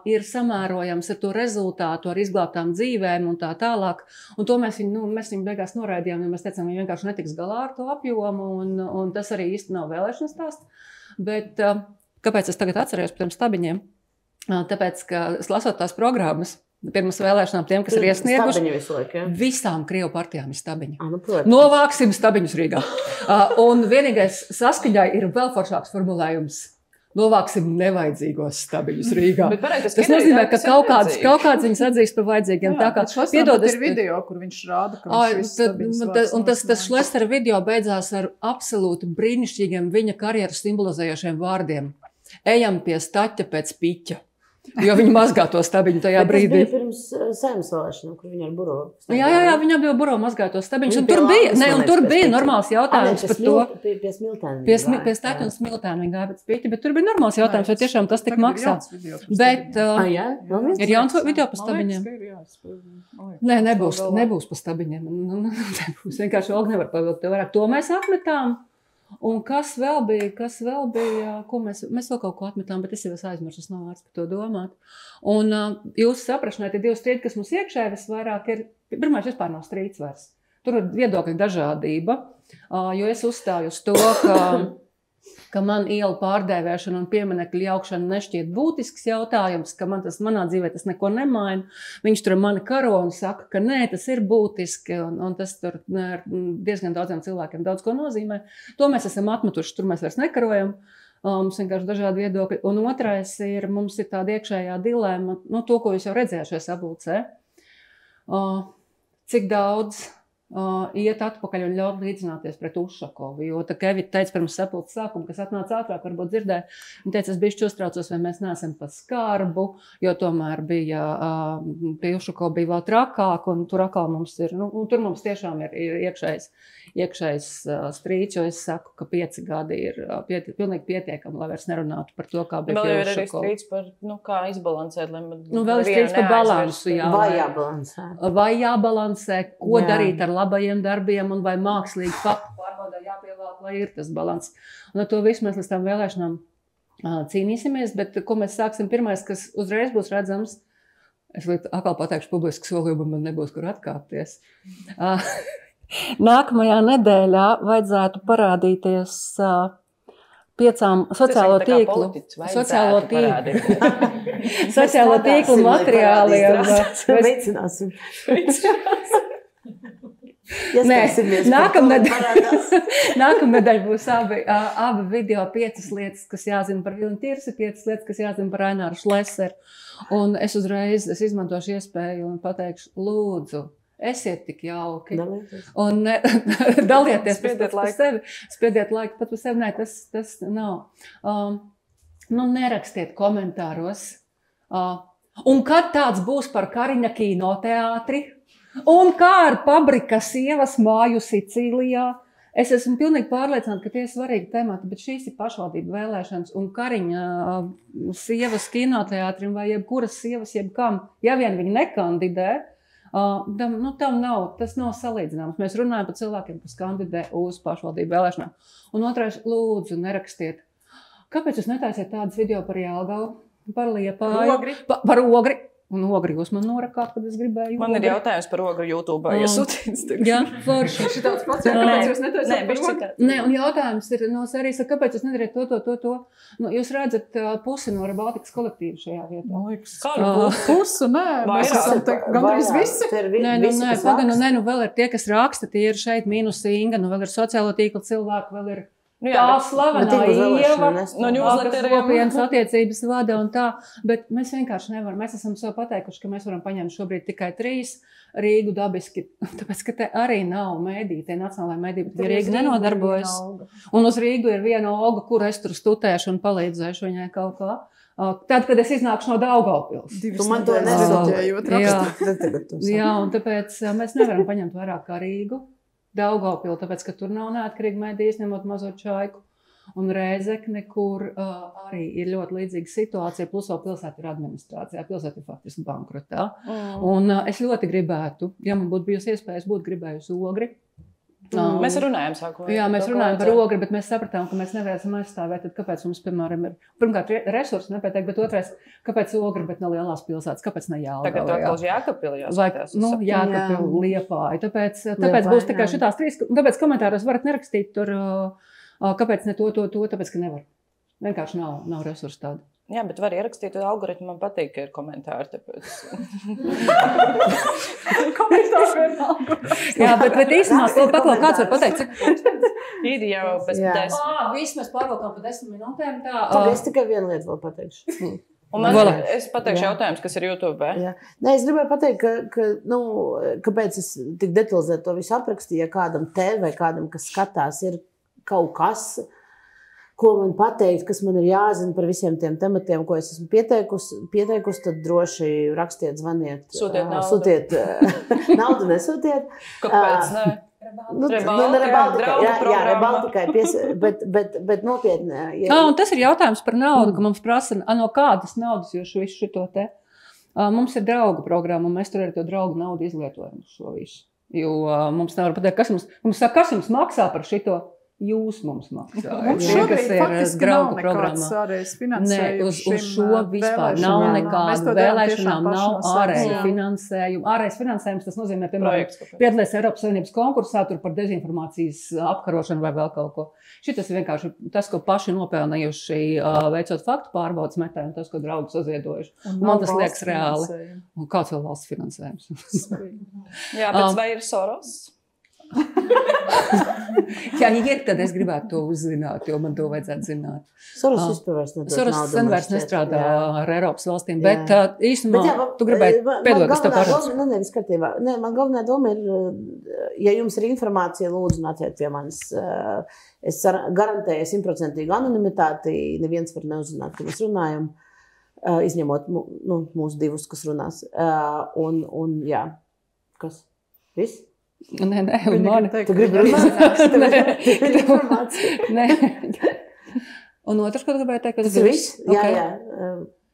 ir samērojams ar to rezultātu, ar izglābtām dzīvēm un tā tālāk. Un to mēs viņu beigās noraidījām, jo mēs teicām, viņi vienkārši netiks galā ar to apjomu, un tas arī īsti nav vēlēšanas stāsts. Bet kāpēc es tagad atcerējos par tiem stabiņiem? Tāpēc, ka lasot tās programmas, pirms vēlēšanām tiem, kas ir iesnieguši, visām Krievu partijām ir stabiņi. Novāksim stabiņus Rīgā. Un vienīgais saskaņai ir vēl foršāks formulējums. novāksim nevajadzīgos stabiņus Rīgā. Tas nozīmē, ka kaut kāds viņus atzīst par vajadzīgiem. Tā kā, piedod, ir video, kur viņš rāda, ka viņš un tas Šlestera video beidzās ar absolūti brīnišķīgiem viņa karjeru simbolizējošiem vārdiem. Ejam pie staķa pēc piķa. Jo viņi mazgā to stabiņu tajā brīdī. Tas bija pirms Saeimas vēlēšanām, kur viņi ar buro. Jā, viņi abi buro mazgāja to stabiņu. Tur bija normāls jautājums par to. Pie Smiltēna. Pie staķa un Smiltēna viņi gāja pēc piķa, bet tur bija normāls jautājums, vai tiešām tas tik maksā. Bet ir jauns video pa stabiņiem. Nē, nebūs pa stabiņiem. Nebūs. Vienkārši Olga nevar pavilkt to vairāk. To mēs atmetām. Un kas vēl bija, ko mēs vēl kaut ko atmetām, bet es jau aizmirsu, es nav vārds par to domāt. Un jūsu saprašanai tie divi strīdi, kas mums iekšēji visvairāk ir, pirmais vispār nav strīds vairs. Tur ir viedokļa dažādība, jo es uzstāju uz to, ka man ielu pārdēvēšana un pieminekļu jaukšana nešķiet būtisks jautājums, ka manā dzīvē tas neko nemaina. Viņš tur mani karo un saka, ka nē, tas ir būtiski, un tas tur diezgan daudziem cilvēkiem daudz ko nozīmē. To mēs esam atmetuši, tur mēs vairs nekarojam. Mums vienkārši dažādi viedokļi. Un otrais ir, mums ir tāda iekšējā dilēma, to, ko jūs jau redzējāt šajā sapulcē. Cik daudz iet atpakaļ un ļaut līdzināties pret Ušakovu, jo tā kā Evita teica pirms sapulces sākuma, kas atnāca ātrāk, varbūt dzirdēja, viņa teica, es bišķi uztraucos, vai mēs neesam pa skarbu, jo tomēr bija, pie Ušakova bija vēl trakāk, un tur atkal mums ir, tur mums tiešām ir iekšējs strīds, jo es saku, ka 5 gadi ir pilnīgi pietiekami, lai vairs nerunātu par to, kā bija pie Ušakova. Vēl ir arī strīds par, kā izbalansēt, lai vēl ir strīds par balansu, jā. Vai jābalansē, ko darīt ar labajiem darbiem un vai mākslīgi faktu pārbaudā jāpievēlk, lai ir tas balans. Un ar to visu mēs līdz tām vēlēšanām cīnīsimies, bet ko mēs sāksim pirmais, kas uzreiz būs redzams, es atkal pateikšu publiski solījumu, man nebūs kur atkāpties. Nākamajā nedēļā vajadzētu parādīties 5 sociālo tīklu materiāliem. Veicināsim. Nākamnedēļ būs abi video 5 lietas, kas jāzina par Vilni Tirsi, 5 lietas, kas jāzina par Aināru Šleseru. Un es uzreiz izmantošu iespēju un pateikšu, lūdzu, esiet tik jauki. Un dalieties pats par sevi. Spiediet laiku pat par sevi. Nē, tas nav. Nerakstiet komentāros. Un kad tāds būs par Kariņa kinoteātri? Un kā ar Pabrika sievas māju Sicīlijā? Es esmu pilnīgi pārliecināta, ka tie ir svarīgi temati, bet šīs ir pašvaldību vēlēšanas un Kariņa sievas kinoteātrim vai jebkuras sievas jebkam, ja vien viņi nekandidē, tam nav, tas nav salīdzināms. Mēs runājam par cilvēkiem, kas kandidē uz pašvaldību vēlēšanām. Un otrais, lūdzu, nerakstiet. Kāpēc jūs netaisiet tādas video par Jelgavu, par Liepāju, par Ogri? Un Ogri jūs man norakāt, kad es gribēju. Man ir jautājums par Ogri YouTube, ja sūtīts. Jā, forši. Šitāds pats, kāpēc jūs netaisāt par Ogri? Nē, un jautājums ir no sērijas, kāpēc jūs nedariet to. Jūs redzat pusi no Baltikas kolektīvu šajā vietā. Pusi, nē, mēs esam gandrīz visi. Nē, vēl ir tie, kas raksta, tie ir šeit mīnus Inga, vēl ir sociālo tīklu cilvēku, vēl ir tā slavenā Ieva, kas kopienas attiecības vada un tā, bet mēs vienkārši nevaram. Mēs esam sev pateikuši, ka mēs varam paņemt šobrīd tikai 3 Rīgu dabiski, tāpēc, ka te arī nav mēdī, tie nacionālai mēdī, bet Rīga nenodarbojas. Un uz Rīgu ir viena Olga, kuru es tur stutēšu un palīdzēšu viņai kaut kā. Tad, kad es iznākšu no Daugavpils. Tu man to nesūtījot rakstīt. Jā, un tāpēc mēs nevaram paņemt vairāk kā Rīgu. Daugavpilu, tāpēc, ka tur nav neatkarīgi mediji, izņemot mazo Čaiku, un Rēzekne, kur arī ir ļoti līdzīga situācija, plus vēl pilsēta ir administrācijā, pilsēta ir faktiski bankrotā. Un es ļoti gribētu, ja man būtu bijusi iespējas, būtu gribējusi Ogri. Mēs runājam sākumā. Jā, mēs runājam par Ogri, bet mēs sapratām, ka mēs nevarēsim aizstāvēt, tad kāpēc mums, piemēram, ir, pirmkārt, resursi nepietiek, bet otrais, kāpēc Ogri, bet ne lielās pilsētas, kāpēc ne Jelgava? Tagad atkal uz Jēkabpili jāskatās. Jēkabpili, Liepāja, tāpēc būs tikai šitās 3, tāpēc komentāros varat nerakstīt tur, kāpēc ne to, tāpēc, ka nevar. Vienkārši nav resursi tādi. Jā, bet var ierakstīt, jo algoritmu man patīk, ka ir komentāri, tāpēc. Jā, bet īstenībā, paklau, kāds var pateikt, Ir jau pēc 10. Viss mēs pārvalkām pa 10 minūtēm. Es tikai vienu lietu vēl pateikšu. Un es pateikšu jautājums, kas ir YouTube. Jā. Nē, es gribēju pateikt, kāpēc es tik detalizēti to visu aprakstīju, ja kādam vai kādam, kas skatās, ir kaut kas, ko man pateikt, kas man ir jāzina par visiem tiem tematiem, ko es esmu pieteikusi, tad droši rakstiet, zvaniet. Sūtiet naudu. Sūtiet naudu, nesūtiet. Kāpēc ne? Rebaltikai, bet nopietni. Un tas ir jautājums par naudu, ka mums prasa, no kādas naudas jūs visu šito te. Mums ir draugu programma, un mēs tur arī to draugu naudu izlietojam uz šo visu. Jo mums nevar pateikt, kas jums maksā par šito. Jūs mums maksājat. Mums šobrīd faktiski nav nekāds ārējais finansējums. Uz šo vispār nav nekāda vēlēšanām, nav ārēja finansējuma. Ārējais finansējums, tas nozīmē, piemēram, piedalīties Eiropas Savienības konkursā tur par dezinformācijas apkarošanu vai vēl kaut ko. Šitas ir vienkārši tas, ko paši nopelnījuši veicot faktu pārbaudas metē, un tas, ko draugi saziedojuši. Man tas liekas reāli. Un kāds vēl valsts finansējums? Jā, bet vai ir Soros? Ja ir, tad es gribētu to uzzināt, jo man to vajadzētu zināt. Soros vispār vairs nedod naudu. Soros vairs nestrādā ar Eiropas valstīm, bet īstenībā tu gribēji piedot, kas tev pašas. Nē, man galvenā doma ir, ja jums ir informācija, lūdzu nāciet pie manis. Es garantēju 100% anonimitāti, neviens var neuzzināt, ka mēs runājam, izņemot mūsu divus, kas runās. Un jā, kas? Viss? Nē, un mani. Tu gribi runāt? Nē. Un otrs, ko tu gribēji teikt? Tas ir viss? Jā.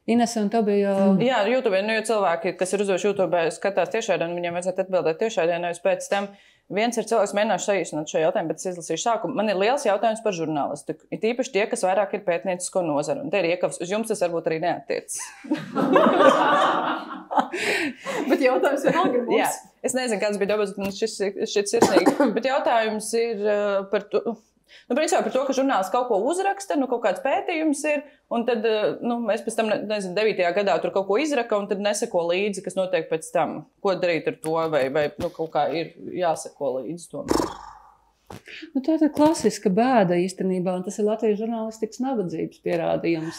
Inese, un tev bija... Jā, YouTube, jo cilvēki, kas ir uzdoši YouTube, skatās tiešādien, viņiem vajadzētu atbildēt tiešādien, nevis pēc tam. Viens ir cilvēks, mēģināšu saīsināt šo jautājumu, bet es izlasīšu sākumu. Man ir liels jautājums par žurnālistiku. Ir tīpaši tie, kas vairāk ir pētniecisko nozaru. Un te ir iekavs, uz jums tas varbūt arī neattiecas. Bet jautājums vienalga ir mums. Jā, es nezinu, kāds bija dabas, bet man šis sirsnīgi. Bet jautājums ir par to... principā par to, ka žurnālists kaut ko uzraksta, kaut kāds pētījums ir, un tad mēs pēc tam, 9. gadā tur kaut ko izraka, un tad neseko līdzi, kas notiek pēc tam. Ko darīt ar to, vai kaut kā ir jāseko līdzi tomēr. Tā ir klasiska bēda īstenībā, un tas ir Latvijas žurnālistikas nabadzības pierādījums.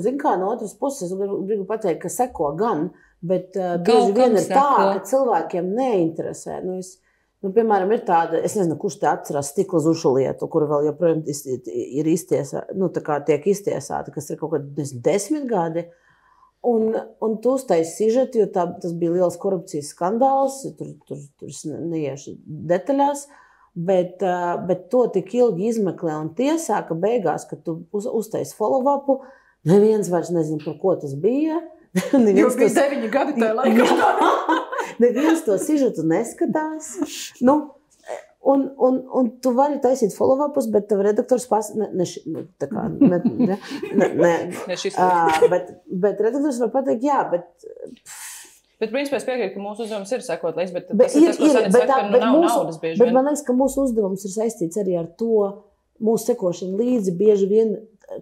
Zin kā, no otras puses, es gribu pateikt, ka seko gan, bet bieži vien ir tā, ka cilvēkiem neinteresē. Piemēram, ir tāda, es nezinu, kurš te atcerās Stikla Zušu lietu, kura vēl joprojām ir tiek iztiesāta, kas ir kaut kādi 10 gadi. Un tu uztaisi sižetu, jo tas bija liels korupcijas skandāls, tur neiešu detaļās, bet to tik ilgi izmeklē un tiesā, ka beigās, kad tu uztaisi follow-upu, neviens vairs nezin, par ko tas bija. Jo bija 9 gadi tajā laikā. Neviens to sižetu neskatās. Un tu vari taisīt follow-upus, bet tev redaktors bet redaktors var pateikt, jā, bet... Bet principā es piekrītu, ka mūsu uzdevums ir sekot līdz, bet tas ir tas, ko Sanita saka, ka nav naudas bieži vien. Bet man liekas, ka mūsu uzdevums ir saistīts arī ar to mūsu sekošanu līdzi bieži vien,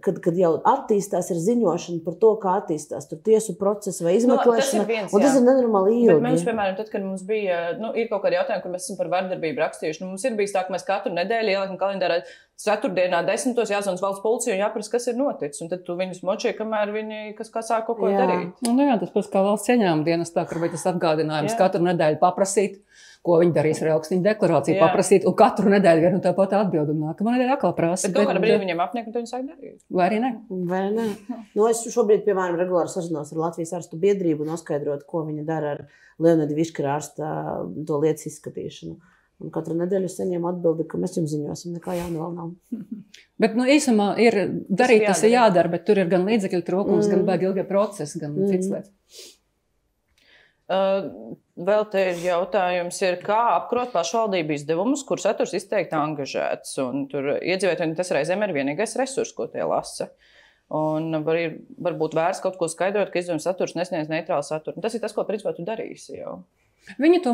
kad jau attīstās ir ziņošana par to, kā attīstās tur tiesu procesu vai izmeklēšana, un tas ir nenormāli ilgi. Bet mums, piemēram, tad, kad mums bija, ir kaut kādi jautājumi, kur mēs esam par vardarbību rakstījuši, mums ir bijis tā, ka mēs katru nedēļu ieliekam kalendārā ceturtdienā 10. jāzvans valsts policija un jāprasa, kas ir noticis, un tad tu viņus močēji, kamēr viņi sāk kaut ko darīt. Jā, tas pēc kā valsts ieņēmuma dienestā, kur bija tas atgādinājums katru nedēļu paprasīt, ko viņi darīs ar augstiņu deklarāciju, paprasīt, un katru nedēļu vienu tāpat atbildi, un nākamā nedēļa atkal prasa. Bet kaut kādā brīdī viņiem apniek, un tad viņi sāk darīt. Vai arī ne? Vai ne? Es šobrīd, piemēram, regulāri sazinos ar Latvijas ārstu biedrību un noskaidrot, ko viņi dara ar Leonida Viškara ārsta to lietas izskatīšanu. Un katru nedēļu es saņēmu atbildi, ka mēs jums ziņosim, nekā jauna vēl nav. Bet, īsumā, ir darīt, tas ir jādara, bet tur ir gan līdzekļu trūkums, gan baigi ilgie procesi, gan cits lietas. Vēl te ir jautājums, kā apkarot pašvaldību izdevumus, kur saturs izteikti angažēts. Un tur iedzīvotājiem tas reizēm ir vienīgais resurs, ko tie lasa. Un varbūt vērts kaut ko skaidrot, ka izdevuma saturs nesniedz neitrālu saturu. Tas ir tas, ko principā tu darīsi jau. Viņa to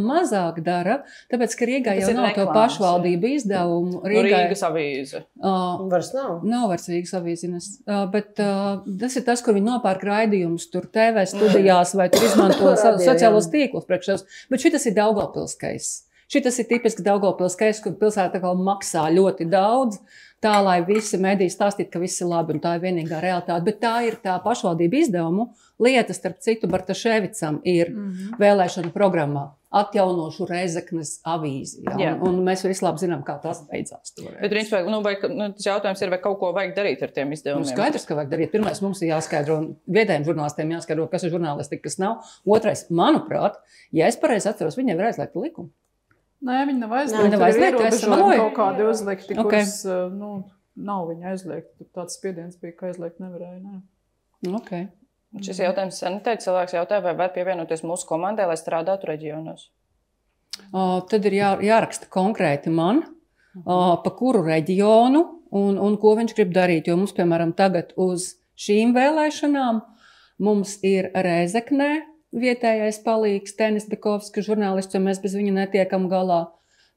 mazāk dara, tāpēc, ka Rīgā jau nav to pašvaldību izdevumu. Rīgas avīze. Vairs nav. Nav vairs Rīgas avīzines. Bet tas ir tas, kur viņi nopērk raidījumus tur TV studijās vai tur izmanto sociālos tīklus priekšējos. Bet šitas ir Daugavpilskais. Šitas ir tipiski Daugavpils case, kur pilsēta maksā ļoti daudz, tā, lai visi mediji stāstītu, ka viss ir labi, un tā ir vienīgā realitāte. Bet tā ir tā pašvaldība izdevumu lieta, starp citu, Bartaševicam ir vēlēšana programmā. Atjaunošu Rezeknes avīzi. Ja? Un mēs visi labi zinām, kā tas beidzās. Bet, principā, tas jautājums ir, vai kaut ko vajag darīt ar tiem izdevumiem? Skaidrs, ka vajag darīt. Pirmais mums ir jāskaidro, vietējiem žurnālistiem jāskaidro, kas ir žurnālistika, kas nav. Otrais, manuprāt, ja es pareizi atceros, viņi jau ir aizliegti likumu. Nē, viņi nav aizliegti. Viņi nav aizliegti, es samoju. Kaut kādi uzliekti, kurus, nav viņi aizliegti. Tāds spiediens bija, ka aizliegt nevarēja. Nē. Okay. Šis jautājums sanitēja, cilvēks jautāja, vai var pievienoties mūsu komandai, lai strādātu reģionos? Tad ir jāraksta konkrēti man, pa kuru reģionu un ko viņš grib darīt. Jo mums, piemēram, tagad uz šīm vēlēšanām mums ir Rezeknē vietējais palīgs, Tenis Bikovska žurnālists, jo mēs bez viņa netiekam galā.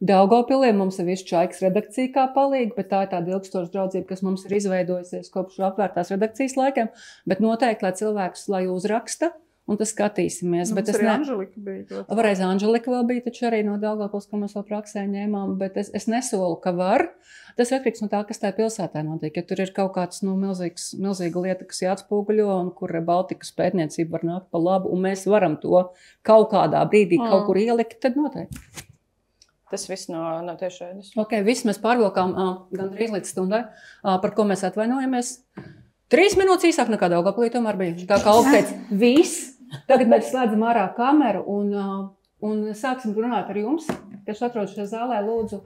Daugavpilī mums ir viss Čaikas redakcija kā palīga, bet tā ir tāda ilgstoša draudzība, kas mums ir izveidojusies kopš atvērtās redakcijas laikiem. Bet noteikti, lai cilvēkus, lai uzraksta, un tas skatīsimies. Bet arī Anželika bija. Varēs Anželika vēl bija, taču arī no Daugavpils, ko mēs vēl praksē ņēmām, bet es nesolu, ka var. Tas ir atkarīgs no tā, kas tajā pilsētā notiek. Ja tur ir kaut kāds milzīga lieta, kas jāatspoguļo, un kur Baltikas pētniecība var nākt pa labu, un mēs varam to kaut kādā brīdī kaut kur ielikt, tad noteikti. Tas viss no tiešraides. Ok, viss mēs pārvilkām gandrīz līdz stundai, par ko mēs atvainojamies. 3 minūtes īsāk nekā Daugavpilī tomēr bija. Kā Kalpa teica, viss. Tagad mēs slēdzam ārā kameru un sāksim runāt ar jums, kas atrodas šajā zālē, lūdzu.